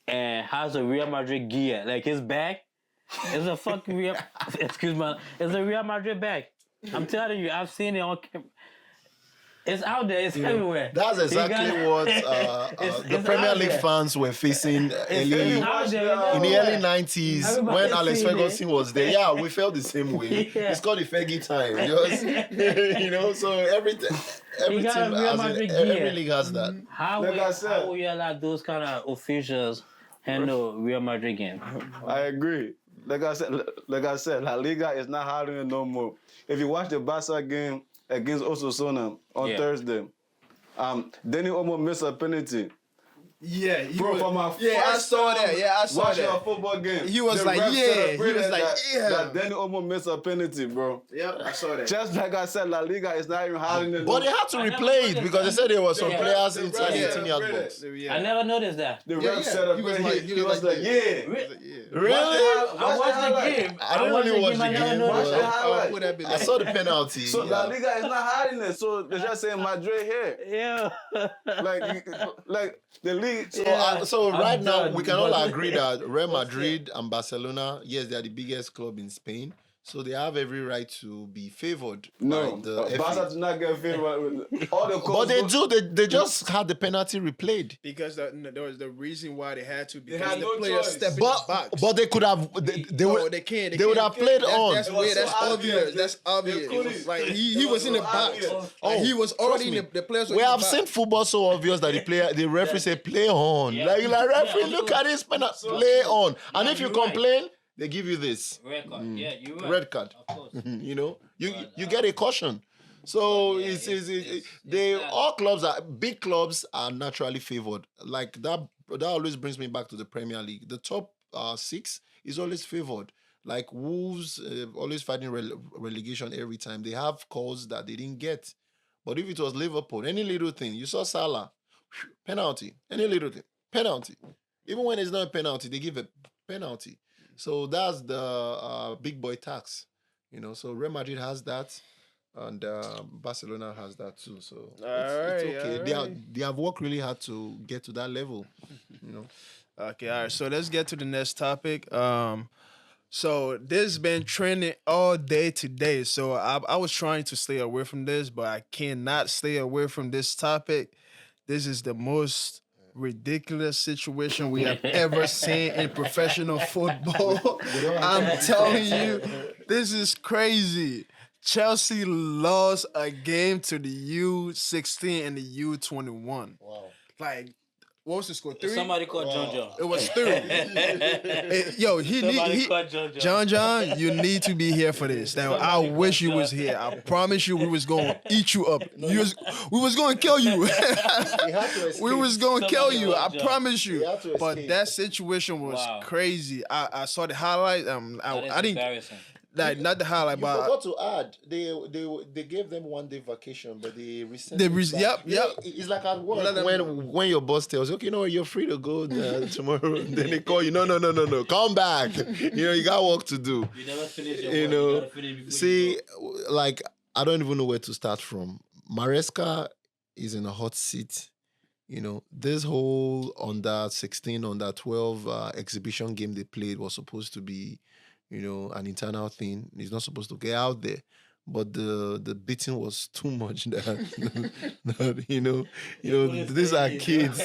and has a Real Madrid gear, like his bag. It's a fucking Real. Excuse me. It's a Real Madrid bag. I'm telling you, I've seen it on camera. It's out there. It's everywhere. That's You exactly got- what the it's Premier out League there. fans were facing It's early out there. in the early Everywhere. 90s Everybody when Alex seen it. Ferguson was there. Yeah, we felt the same way. Yeah. It's called the Fergie time. Just, so every got a team Real has Madrid every gear. league has that. How Like I said. will you allow those kind of officials handle Real Madrid games? I agree. Like I said, La Liga is not hiding it no more. If you watch the Barca game against Osasuna on Yeah. Thursday, Danny almost missed a penalty. Yeah, Bro, for my I first saw time that. Yeah, I saw watching a that. football game. He was the like, ref yeah. He celebrated was like, yeah. that Danny almost missed a penalty, bro. Yep, I saw that. Just like I said, La Liga is not even hiding it. But they had to replay it because they said there were some Yeah. players The inside ref the 10-yard celebrated. box. Yeah. I never noticed that. The Yeah, ref yeah. celebrated. He was like, yeah. Really? I watched the game. I didn't really watch the I never game, noticed but- that. I'll put that bit I saw the penalty. So La yeah. Liga is not hiding it. So they're just saying Madrid here. Yeah. Like the league. So right I'm now done. we can all agree that Real Madrid and Barcelona, yes, they are the biggest club in Spain, so they have every right to be favored No, by the Barca FA. did not get favored. All the But calls they go- do. They just had the penalty replayed. because there was the reason why they had to because had the no players choice. step in the box. But they could have. They No, would. they can't. They would have played on. That's It was weird. so That's obvious. obvious. That's They obvious. couldn't. Like he It was was in the so box. obvious. Like, he was already in me. the players. Were We in the have box. seen football so obvious that the referee say play on. Yeah. Like referee, Yeah, look at this penalty, play on. And if you you're right. complain, they give you this Red card. Yeah, you're right. red card. Of course. You get a caution. So Yeah, all clubs are big clubs are naturally favored. Like that always brings me back to the Premier League. The top 6 is always favored. Like Wolves always fighting relegation every time. They have calls that they didn't get. But if it was Liverpool, any little thing, you saw Salah, penalty, any little thing, penalty. Even when it's not a penalty, they give a penalty. So that's the big boy tax. So Real Madrid has that, and Barcelona has that too. So it's okay. Alright. They have worked really hard to get to that level. Okay, all right. So let's get to the next topic. So this has been trending all day today. So I was trying to stay away from this, but I cannot stay away from this topic. This is the most ridiculous situation we have ever seen in professional football. I'm telling you, this is crazy. Chelsea lost a game to the U16 and the U21. Wow. Like, what was the score? 3? Somebody called John John. It was 3. Yo, Somebody called John John. John, you need to be here for this. Now, I wish you was here. I promise you, we was gonna eat you up. We was gonna kill you. He had to escape. We was gonna kill you. I promise you. He had to But escape. that situation was Wow. crazy. I saw the highlight. That is I didn't embarrassing. like not the highlight, You but forgot to add. They gave them 1 day vacation, but they resent. They it res- back. yep, Yeah, yep. It's like at work Let them- when your boss tells you, okay, no, you're free to go tomorrow. Then they call you, no, come back. You got work to do. You never finish your You work. know, You gotta finish before See, you like I don't even know where to start from. Maresca is in a hot seat. This whole under 16, under 12 exhibition game they played was supposed to be, an internal thing. He's not supposed to get out there. But the beating was too much these are kids.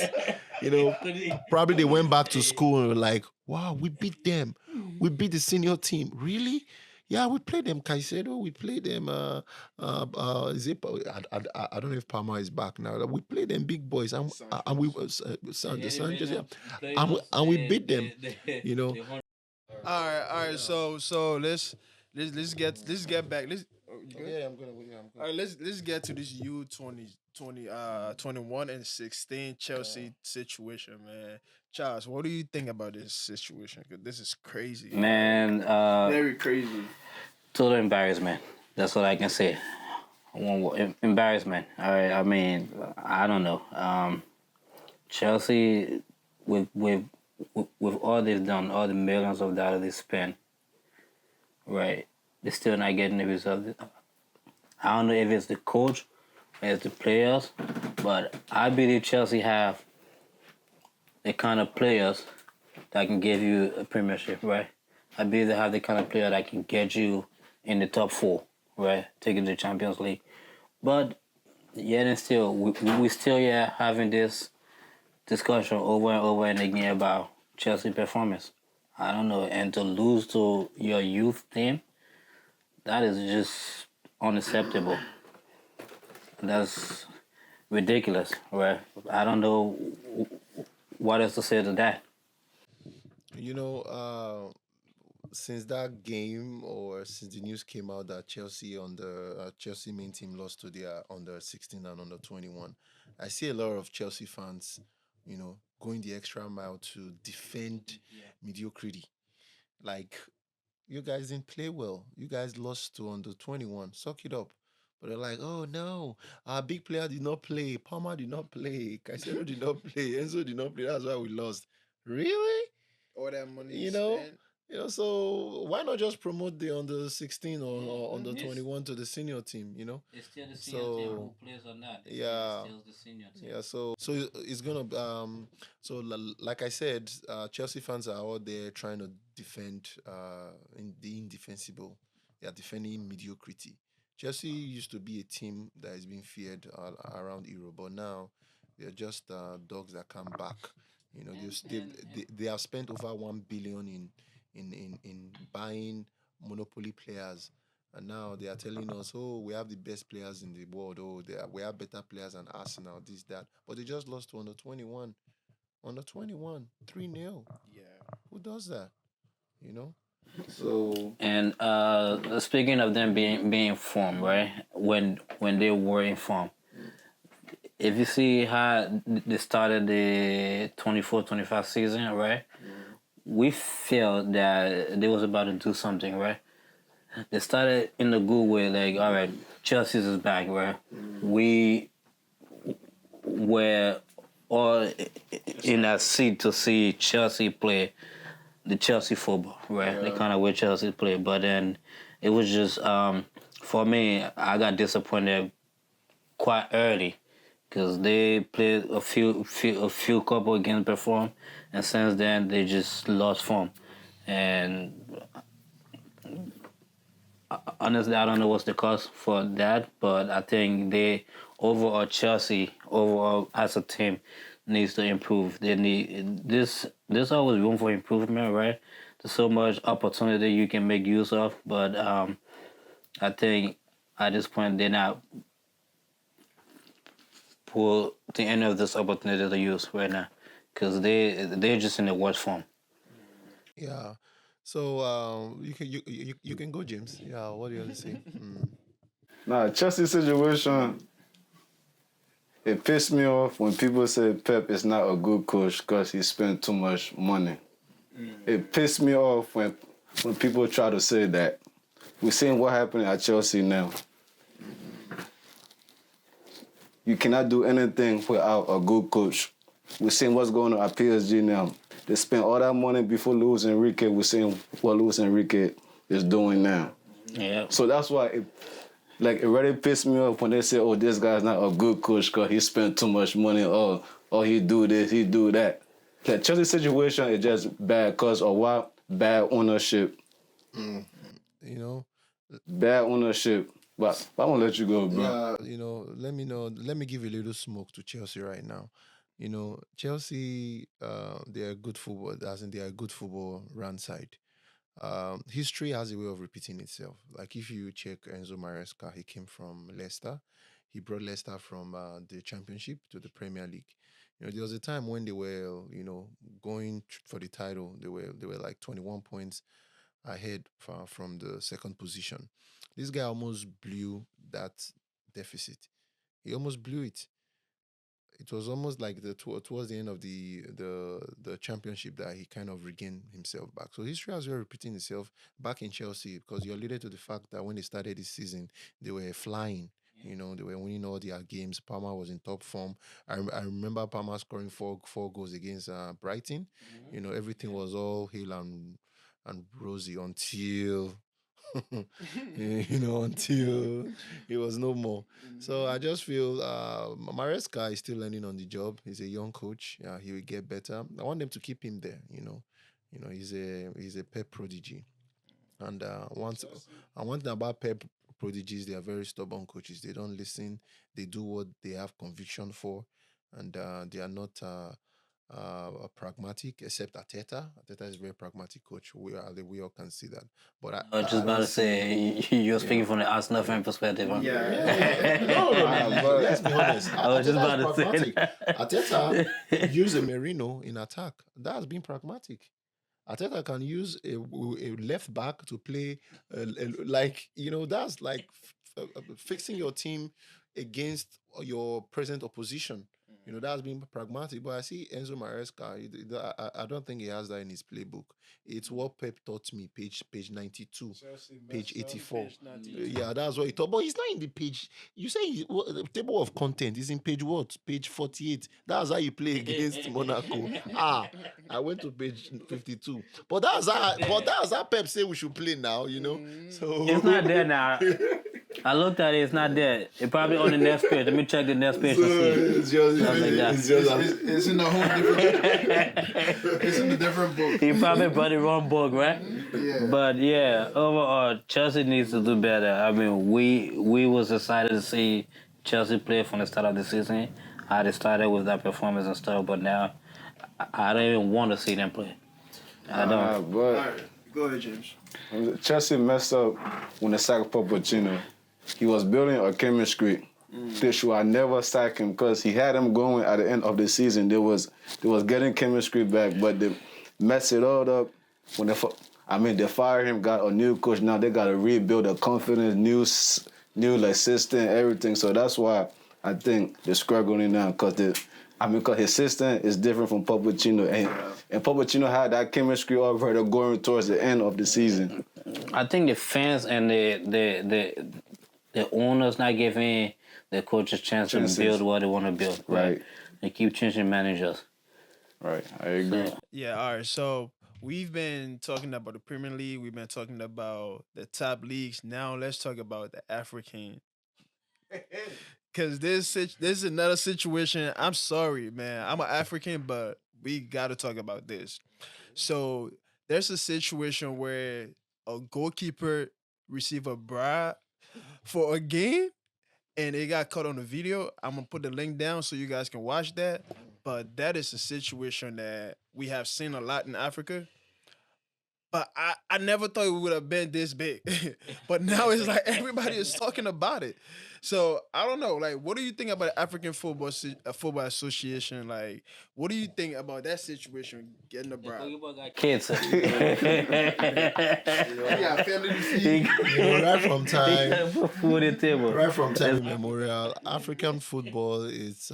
Probably they went back to school and were like, wow, we beat them. We beat the senior team. Really? Yeah, we played them Caicedo. We played them. Is it? I don't know if Palmer is back now. We played them big boys, and we Sanchez, yeah, and we beat them. all right. So let's get back. Yeah, I'm gonna. All right, let's get to this U21 and 16 Chelsea situation, man. Charles, what do you think about this situation? Because this is crazy. Man, Very crazy. total embarrassment. That's what I can say. Embarrassment. All right. I mean, I don't know. Chelsea, with all they've done, all the millions of dollars they spent, right? They're still not getting the result. I don't know if it's the coach or it's the players, but I believe Chelsea have the kind of players that can give you a premiership, right? I believe they have the kind of player that can get you in the top 4, right? Taking the Champions League. But yet and still, we still having this discussion over and over and again about Chelsea performance. I don't know. And to lose to your youth team, that is just unacceptable. That's ridiculous, right? I don't know what else to say to that. Since that game or since the news came out that Chelsea Chelsea main team lost to their under 16 and under 21, I see a lot of Chelsea fans, going the extra mile to defend mediocrity. Like, you guys didn't play well. You guys lost to under 21. Suck it up. But they're like, oh no, our big player did not play. Palmer did not play. Caicedo did not play. Enzo did not play. That's why we lost. Really? All that money spent. So why not just promote the under 16 or under 21 to the senior team, It's still the senior team who plays or not. Yeah. It's still the senior team. Yeah, so it's gonna like I said, Chelsea fans are out there trying to defend in the indefensible. They are defending mediocrity. Chelsea used to be a team that is being feared around Europe, but now they're just dogs that come back. They have spent over 1 billion in buying monopoly players. And now they are telling us, oh, we have the best players in the world. Oh, we have better players than Arsenal, this, that. But they just lost to under 21. Under 21, 3-0. Yeah. Who does that? So And speaking of them being informed, right? When they were informed, if you see how they started the 24-25 season, right? We felt that they was about to do something, right? They started in a good way, like, all right, Chelsea's is back, right? We were all in that seat to see Chelsea play the Chelsea football, right? The kind of way Chelsea play. But then it was just, for me, I got disappointed quite early because they played a few couple games perform, and since then they just lost form. And honestly, I don't know what's the cause for that, but I think Chelsea as a team needs to improve. They need there's always room for improvement, right? There's so much opportunity you can make use of, but I think at this point they're not put the end of this opportunity to use right now because they're just in the worst form. Yeah. So you can go, James. Yeah. What do you have to say? Nah, Chelsea situation. It pissed me off when people say Pep is not a good coach because he spent too much money. It pissed me off when people try to say that. We're seeing what happened at Chelsea now. You cannot do anything without a good coach. We're seeing what's going on at PSG now. They spent all that money before Luis Enrique. We're seeing what Luis Enrique is doing now. Yeah. So that's why it really pissed me off when they say, oh, this guy's not a good coach because he spent too much money, or he do this, he do that. The Chelsea situation is just bad because of what? Bad ownership. You know. Bad ownership. But I'm going to let you go, bro. Yeah. Let me know. Let me give you a little smoke to Chelsea right now. Chelsea. They are good football. As in, they are a good football run side. History has a way of repeating itself. Like if you check Enzo Maresca, he came from Leicester. He brought Leicester from the Championship to the Premier League. There was a time when they were, going for the title. They were like 21 points ahead from the second position. This guy almost blew that deficit. He almost blew it. It was almost like towards the end of the championship that he kind of regained himself back. So history has been repeating itself back in Chelsea because you alluded to the fact that when they started this season, they were flying. They were winning all their games. Palmer was in top form. I remember Palmer scoring four goals against Brighton. Everything was all hail and rosy until until he was no more. So I just feel Maresca is still learning on the job. He's a young coach. Yeah, he will get better. I want them to keep him there. He's a Pep prodigy. And one thing about Pep prodigies, they are very stubborn coaches. They don't listen. They do what they have conviction for, and they are not pragmatic. Except Ateta. Ateta is a very pragmatic coach. We all can see that. But I was I just about don't to see. say you're Yeah. speaking from the Arsenal fan perspective. Huh? No. Let's be honest. I was just Ateta is about to say pragmatic. that. Ateta use a Merino in attack. That's been pragmatic. Arteta can use a left back to play, that's like fixing your team against your present opposition. That's being pragmatic. But I see Enzo Maresca. I don't think he has that in his playbook. It's what Pep taught me. Page 92, page 84. Yeah, that's what he taught. But he's not in the page. You say the table of content is in page what? Page 48. That's how you play against Monaco. I went to page 52. But that's how Pep say we should play now. So It's not there now. I looked at it. It's not there. It's probably on the next page. Let me check the next page to see. it's just Stuff like that. it's just It's in a whole different. It's in a different book. He probably brought the wrong book, right? Yeah. But yeah, overall, Chelsea needs to do better. I mean, we was excited to see Chelsea play from the start of the season. How they started with that performance and stuff, but now I don't even want to see them play. I don't. But All right, go ahead, James. Chelsea messed up when they sacked Pochettino. He was building a chemistry. They should never sack him because he had them going at the end of the season. They was getting chemistry back, but they messed it all up when they fired him, got a new coach. Now they got to rebuild the confidence, new assistant, everything. So that's why I think they're struggling now because his system is different from Pochettino, and Pochettino had that chemistry already going towards the end of the season. I think the fans and the owners not giving the coaches chance to build what they want to build. Right. They keep changing managers. Right, I agree. So, Yeah, all right. So we've been talking about the Premier League. We've been talking about the top leagues. Now let's talk about the African. Because this is another situation. I'm sorry, man. I'm an African, but we got to talk about this. So there's a situation where a goalkeeper received a bribe for a game and it got caught on the video. I'm gonna put the link down so you guys can watch that. But that is a situation that we have seen a lot in Africa. But I never thought it would have been this big. But now it's like everybody is talking about it. So I don't know. Like, what do you think about the African Football Association? Like, what do you think about that situation getting a bribe? Kids. Yeah, family to feed. Right from time, Food at the table. right from time immemorial, African football is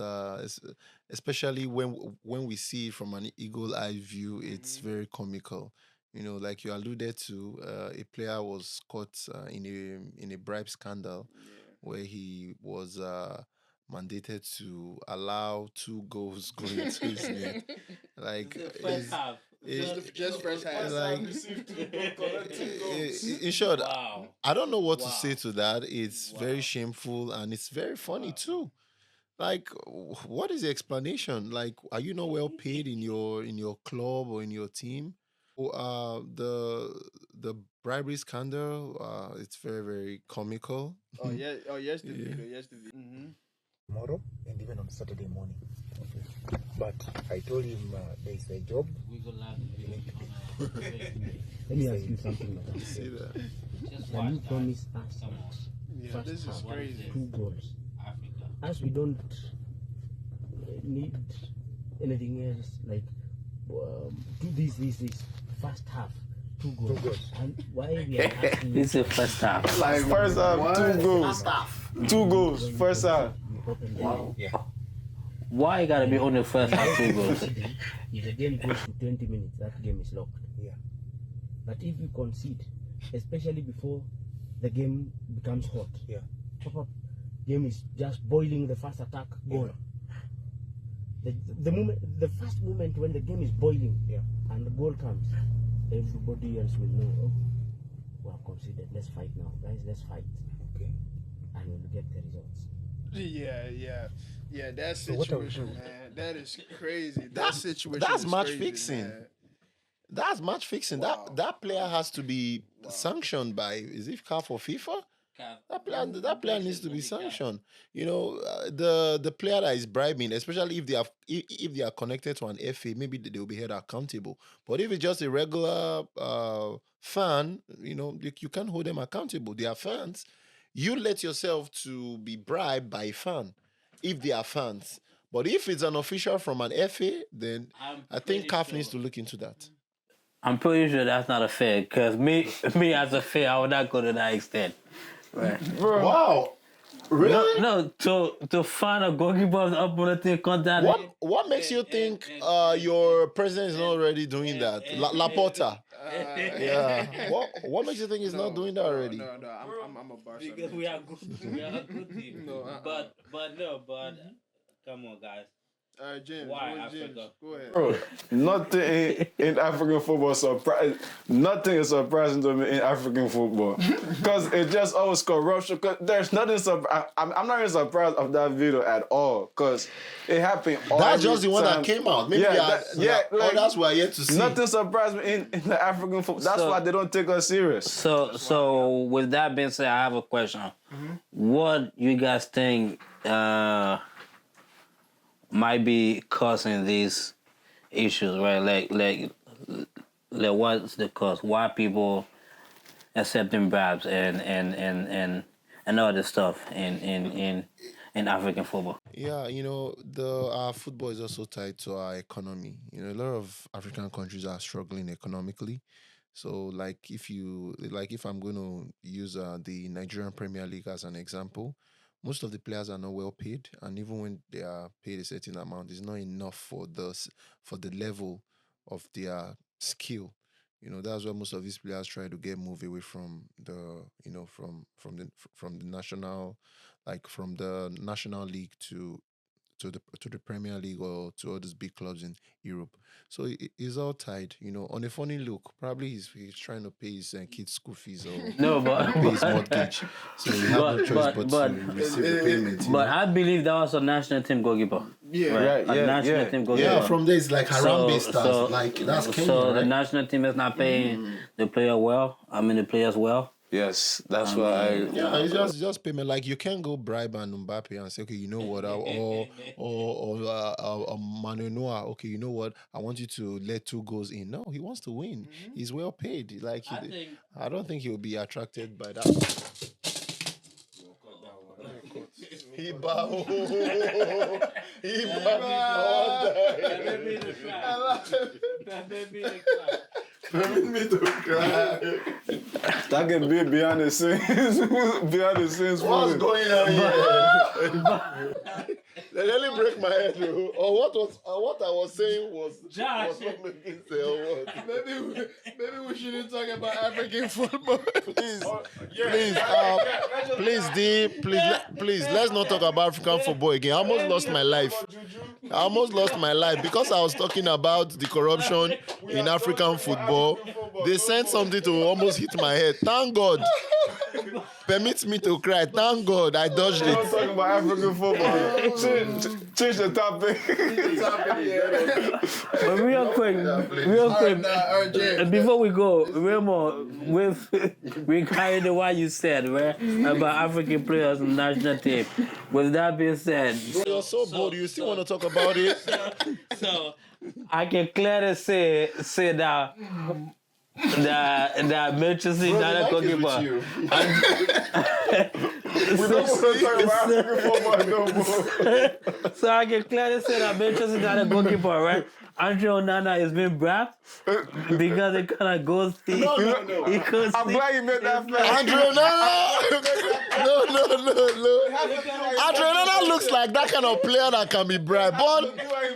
especially when we see it from an eagle eye view, it's very comical. Like you alluded to, a player was caught in a bribe scandal where he was mandated to allow 2 goals going into his net. Like, Just first half. like, in short, Wow. I don't know what to say to that. It's very shameful and it's very funny too. Like, what is the explanation? Like, are you not well paid in your club or in your team? The bribery scandal, it's very, very comical. Oh yeah. Oh yes, the Yeah. video. Yes, the video. Mm-hmm. Tomorrow and even on Saturday morning. But I told him there's a job. Let me ask you something, madam. See that? Can you promise us Yeah, first this is half crazy. 2 goals? As we don't need anything else, like do this first half 2 goals. And why we are asking This is the first half. Like first half, 2 goals. 2 goals, first half. we open the game. Yeah. Why you gotta be on the first half 2 goals? If the game goes to 20 minutes, that game is locked. Yeah. But if we concede, especially before the game becomes hot, pop-up game is just boiling, the first attack, goal. The first moment when the game is boiling, and the goal comes, everybody else will know, oh, we have conceded, let's fight now. Guys, let's fight. Okay. And we'll get the results. Yeah. That what are we situation, doing? man. That is crazy. That situation. That's is match crazy, fixing. man. That's match fixing. Wow. That player has to be sanctioned by, is it CAF or FIFA? That player needs to be sanctioned. The player that is bribing, especially if they are connected to an FA, maybe they will be held accountable. But if it's just a regular fan, you can't hold them accountable. They are fans. You let yourself to be bribed by a fan if they are fans. But if it's an official from an FA, then I think CAF needs to look into that. I'm pretty sure that's not a fair, because me as a fair, I would not go to that extent. Right. Wow. Really? No, to find a goalkeeper's opponent in contact. What makes you think your president is not already doing that? Laporta. Yeah. What makes you think he's not doing that already? No, I'm a Barca. Because we are good. We are a good team. But come on, guys. James. Why James, Africa? go ahead. Bro, nothing in African football nothing is surprising to me in African football. Because it just always corruption. Cause there's nothing I'm not even surprised of that video at all. Because it happened all That's just the one time. that came out. Maybe that's why I yet to see. Nothing surprised me in the African football. That's why they don't take us serious. So with that being said, I have a question. What you guys think might be causing these issues, right? Like what's the cause? Why people accepting bribes and other stuff in African football? Yeah, our football is also tied to our economy. A lot of African countries are struggling economically. So, if I'm going to use the Nigerian Premier League as an example, most of the players are not well paid, and even when they are paid a certain amount, it's not enough for the level of their skill. That's why most of these players try to move away from the from the national, like from the national league to the Premier League or to all these big clubs in Europe. So it's all tied. On a funny look, probably he's trying to pay his kids' school fees or No, but pay his mortgage. So he has no choice but to receive the payment. But I believe that was a national team goalkeeper. Yeah. Right? Yeah, A national team goalkeeper. Yeah, from there it's like Harambe stars. Like that's Kenya, So the right? national team is not paying the player well. The players well. Yes, that's why Yeah, it's just payment. Like you can't go bribe an Mbappe and say, okay, you know what, Manuel Neuer, okay, you know what, I want you to let 2 goals in. No, he wants to win. He's well paid. Like I don't think he'll be attracted by that. He bow. He bow. Permit me to cry. that can be behind the scenes. Behind the scenes. What's for going on here? They nearly break my head, though. Or what I was saying was Josh. was not making sense. Or what? Maybe we shouldn't talk about African football. Please, please, D, please, let's not talk about African football again. I almost lost my life. Because I was talking about the corruption in African football. They sent something to almost hit my head. Thank God. Permit me to cry. Thank God I dodged I'm it. talking about African football. Change the topic. But real quick, before we go, Remo, we carried the what you said, right, about African players in the national team. With that being said, Bro, you're so bold. You still want to talk about it? so I can clearly say that Manchester United goalkeeper. We don't want to talk about African football no more. So I can clearly say that Manchester United goalkeeper, right? Andre Onana is being bribed because it kind of goes. No. I'm glad you made that fact. Andre Onana! No. Andre Onana looks like that kind of player that can be bribed,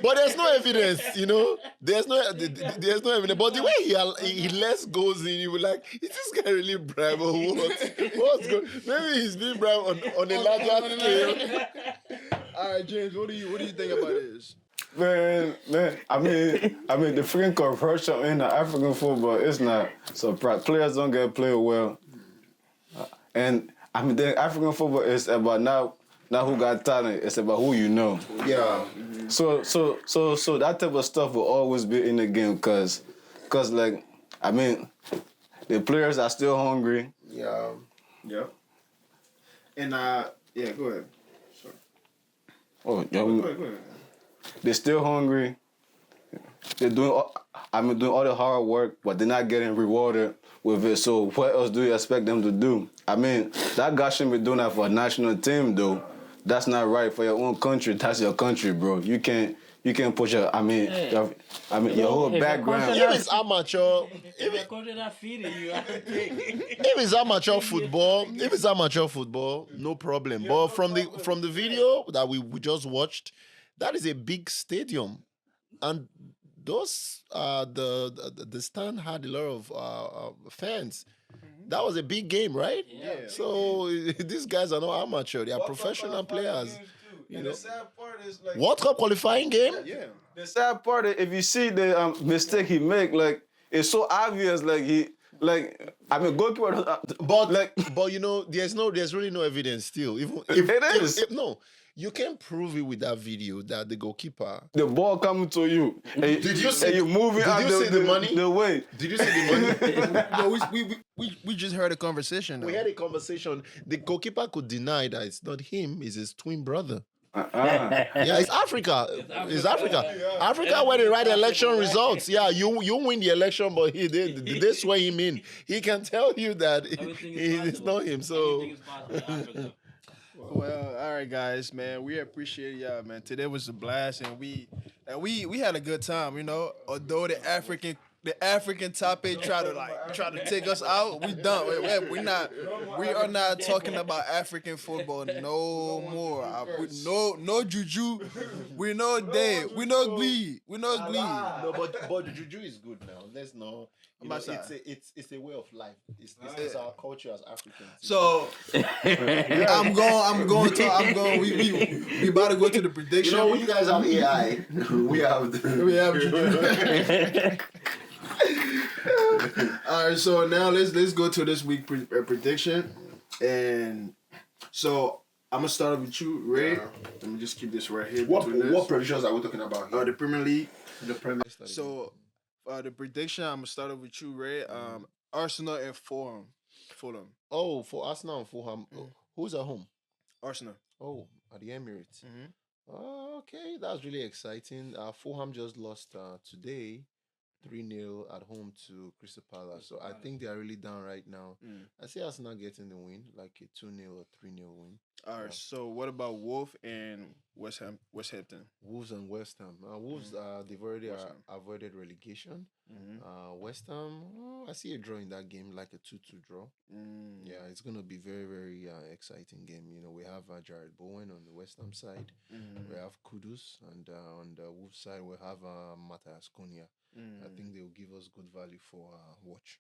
but there's no evidence, you know. There's no evidence. But the way he lets goes in, you were like, is this guy really bribed or what? What's going? Maybe he's being bribed on a larger scale. All right, James, what do you think about this? Man, I mean, the freaking corruption in the African football is not surprised. Players don't get played well, and I mean, the African football is about not who got talent. It's about who you know. Yeah. So that type of stuff will always be in the game, cause like, I mean, the players are still hungry. Yeah. And yeah, go ahead. Sorry. Oh, yeah, Go ahead. they're still hungry. They're doing all the hard work, but they're not getting rewarded with it. So what else do you expect them to do? I mean, that guy shouldn't be doing that for a national team, though. That's not right for your own country. That's your country, bro. You can't put your your whole background. If it's amateur, If it's amateur football, no problem. But from the video that we just watched, that is a big stadium, and those the stand had a lot of fans. That was a big game, right? Yeah. So these guys are not amateur; they are professional players. You know, the sad part is like World Cup qualifying game. Yeah. the sad part is if you see the mistake he make, like it's so obvious. Goalkeeper. But you know, there's really no evidence still. No, you can prove it with that video that the goalkeeper. The ball coming to you. And Did you see? and you moving Did out you see the money? The way. Did you see the money? No, we just heard a conversation. We Now. had a conversation. The goalkeeper could deny that it's not him; it's his twin brother. Uh-uh. Yeah, it's Africa. It's Africa. Africa where they write election results. Yeah, you win the election, but they swear him in. He can tell you that it's not him. So. Well, all right, guys, man. We appreciate y'all, man. Today was a blast, and we had a good time. You know, although the African topic try to take us out, we done. We are not talking about African football no more. No juju. We know Dave. We know Glee. No, but juju is good now. Let's know. It's a way of life. It's our culture as Africans. So I'm going. We about to go to the prediction. You know, you guys have AI. We have juju. All right, so now let's go to this week prediction, and so I'm gonna start with you, Ray. Yeah. Let me just keep this right here. What predictions are we talking about here? The Premier League. The Premier League. So the prediction, I'm gonna start with you, Ray. Arsenal in form. Fulham. Oh, for Arsenal and Fulham. Who's at home? Arsenal. Oh, at the Emirates. Mm-hmm. Okay, that's really exciting. Fulham just lost today 3-0 at home to Crystal Palace. So I think they are really down right now. I see Arsenal getting the win, like a 2-0 or 3-0 win. All right. So what about Wolf and West Hampton? Wolves and West Ham. Wolves, they've already avoided relegation. West Ham, I see a draw in that game, like a 2-2 draw. Yeah, it's going to be very, very exciting game. You know, we have Jared Bowen on the West Ham side. We have Kudus, and on the Wolves side, we have Matthias Cunha. I think they will give us good value for watch.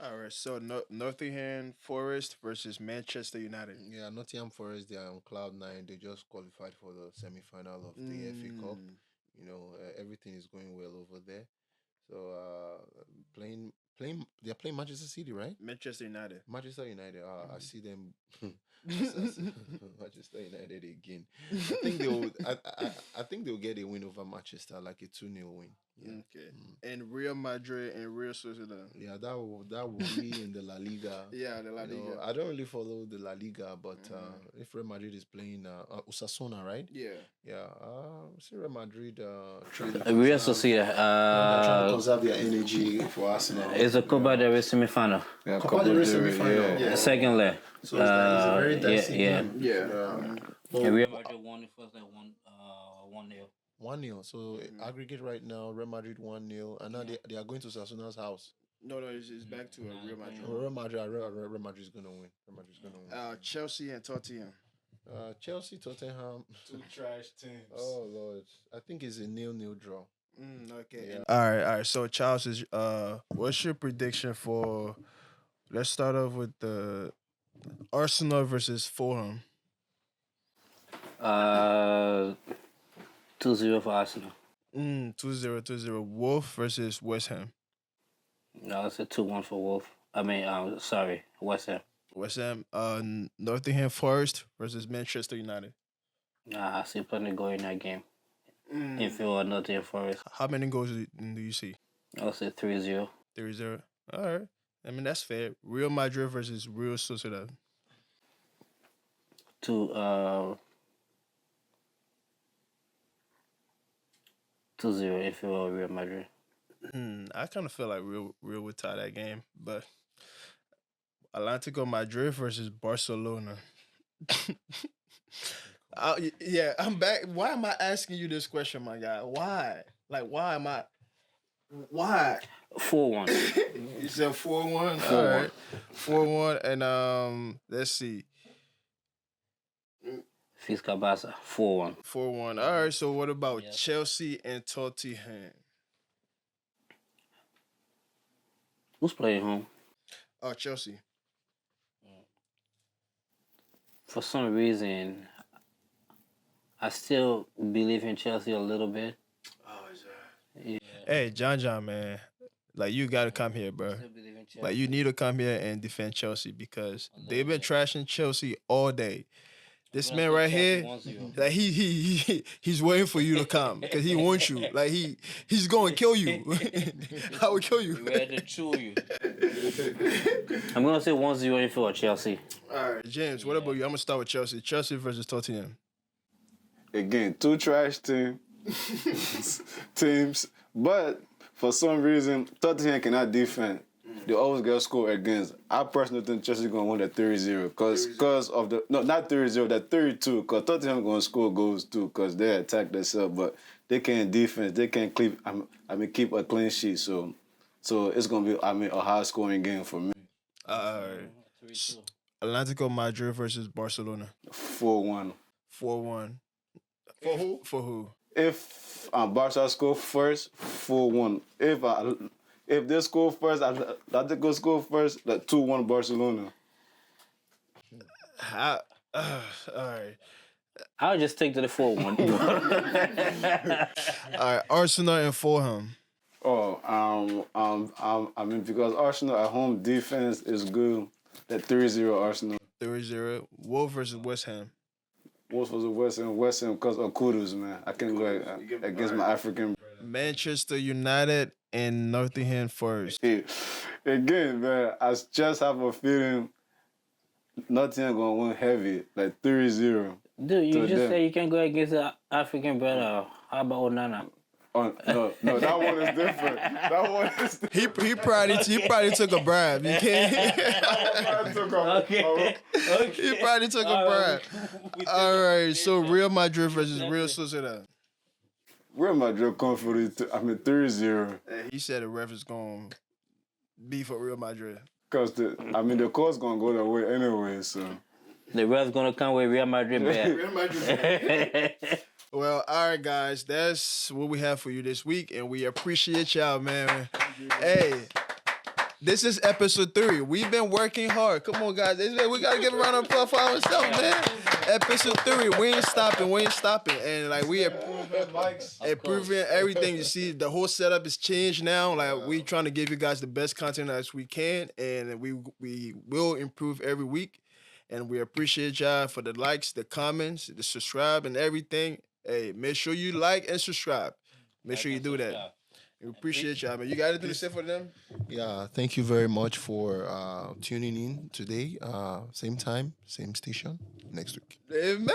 All right. So Nottingham Forest versus Manchester United. Yeah, Nottingham Forest, they are on cloud 9. They just qualified for the semi-final of the FA Cup. You know, everything is going well over there. So playing, they're playing Manchester City, right? Manchester United. Manchester United. I see them. Manchester United again. I think they'll. I think they'll get a win over Manchester, like a 2-0 win. Yeah. Okay. And Real Madrid and Real Sociedad. Yeah, that will be in the La Liga. Yeah, the La You know, Liga. I don't really follow the La Liga, but if Real Madrid is playing Osasuna, right? Yeah. Yeah. See Real Madrid. Real Sociedad. Trying to conserve their energy for Arsenal. It's a Copa del Rey semi-final. Yeah, Copa del Rey semi-final. The second leg. So it's a very dicey game. And Real Madrid won the first leg 1-0. 1-0. So aggregate right now, Real Madrid 1-0, and now they are going to Sassuna's house. No, it's back to Real Madrid. Real Madrid is gonna win. Real Madrid is gonna win. Chelsea and Tottenham. Chelsea, Tottenham. Two trash teams. Oh Lord, I think it's a 0-0 draw. Okay. Yeah. All right. So Charles, what's your prediction for? Let's start off with the Arsenal versus Fulham. 2-0 for Arsenal. 2-0. Wolf versus West Ham. No, it's a 2-1 for Wolf. West Ham. West Ham. Nottingham Forest versus Manchester United. Nah, I see plenty going in that game. If you are Nottingham Forest. How many goals do you see? I'll say 3-0. 3-0. All right. I mean, that's fair. Real Madrid versus Real Sociedad. 2-0 if you are Real Madrid. I kind of feel like Real would tie that game, but Atlético Madrid versus Barcelona. I'm back. Why am I asking you this question, my guy? Why? Like, why am I? Why? 4-1. You said 4-1? All right. 4-1, and let's see. Fisca Barça, 4-1. 4-1. All right, so what about Chelsea and Tottenham? Who's playing home? Chelsea. For some reason, I still believe in Chelsea a little bit. Yeah. Hey, John, man. Like, you got to come here, bro. Like, you need to come here and defend Chelsea because they've been trashing Chelsea all day. This man right here, like he's waiting for you to come because he wants you. Like he's going to kill you. I will kill you. Ready to chew you. I'm gonna say 1-0 for Chelsea. All right, James. What about you? I'm gonna start with Chelsea. Chelsea versus Tottenham. Again, two trash teams, but for some reason Tottenham cannot defend. They always get scored against. I personally think Chelsea gonna win the 3-0 because of the not 3-0, that 3-2. Because Tottenham gonna score goals too because they attack themselves, but they can't defense. They can't keep a clean sheet. So it's gonna be a high scoring game for me. Atlético Madrid versus Barcelona. 4-1. 4-1. For who? For who? If Barca score first, 4-1. If they score first, Atletico score first, like 2-1 Barcelona. All right. I'll just take to the 4-1. All right, Arsenal and Fulham. Because Arsenal at home defense is good. That 3-0 Arsenal. 3-0. Wolves versus West Ham. Wolves versus West Ham because of Kudus, man. I can't go against my African. Manchester United and Nottingham Forest. Again, man, I just have a feeling Nottingham gonna win heavy, like 3-0. Dude, you to just them. say you can go against an African brother. How about Onana? Oh, no, that one is different. That one is different. He probably took a bribe. You can't. Okay. He probably took a bribe. All right, so Real Madrid versus Real Sociedad. Real Madrid come for it. 3-0. He said the ref is going to be for Real Madrid. Because the call's gonna go that way anyway. So The ref's gonna come with Real Madrid back. Real Madrid. Well, all right, guys, that's what we have for you this week, and we appreciate y'all, man. Hey, this is episode 3. We've been working hard. Come on, guys. We got to give a round of applause for ourselves, man. Episode 3. We ain't stopping. And, like, we are improving everything. You see, the whole setup is changed now. Like, we trying to give you guys the best content as we can, and we will improve every week. And we appreciate y'all for the likes, the comments, the subscribe, and everything. Hey, make sure you like and subscribe. Make sure you do that. We appreciate y'all, man. You got anything to say for them? Yeah, thank you very much for tuning in today. Same time, same station, next week. Amen.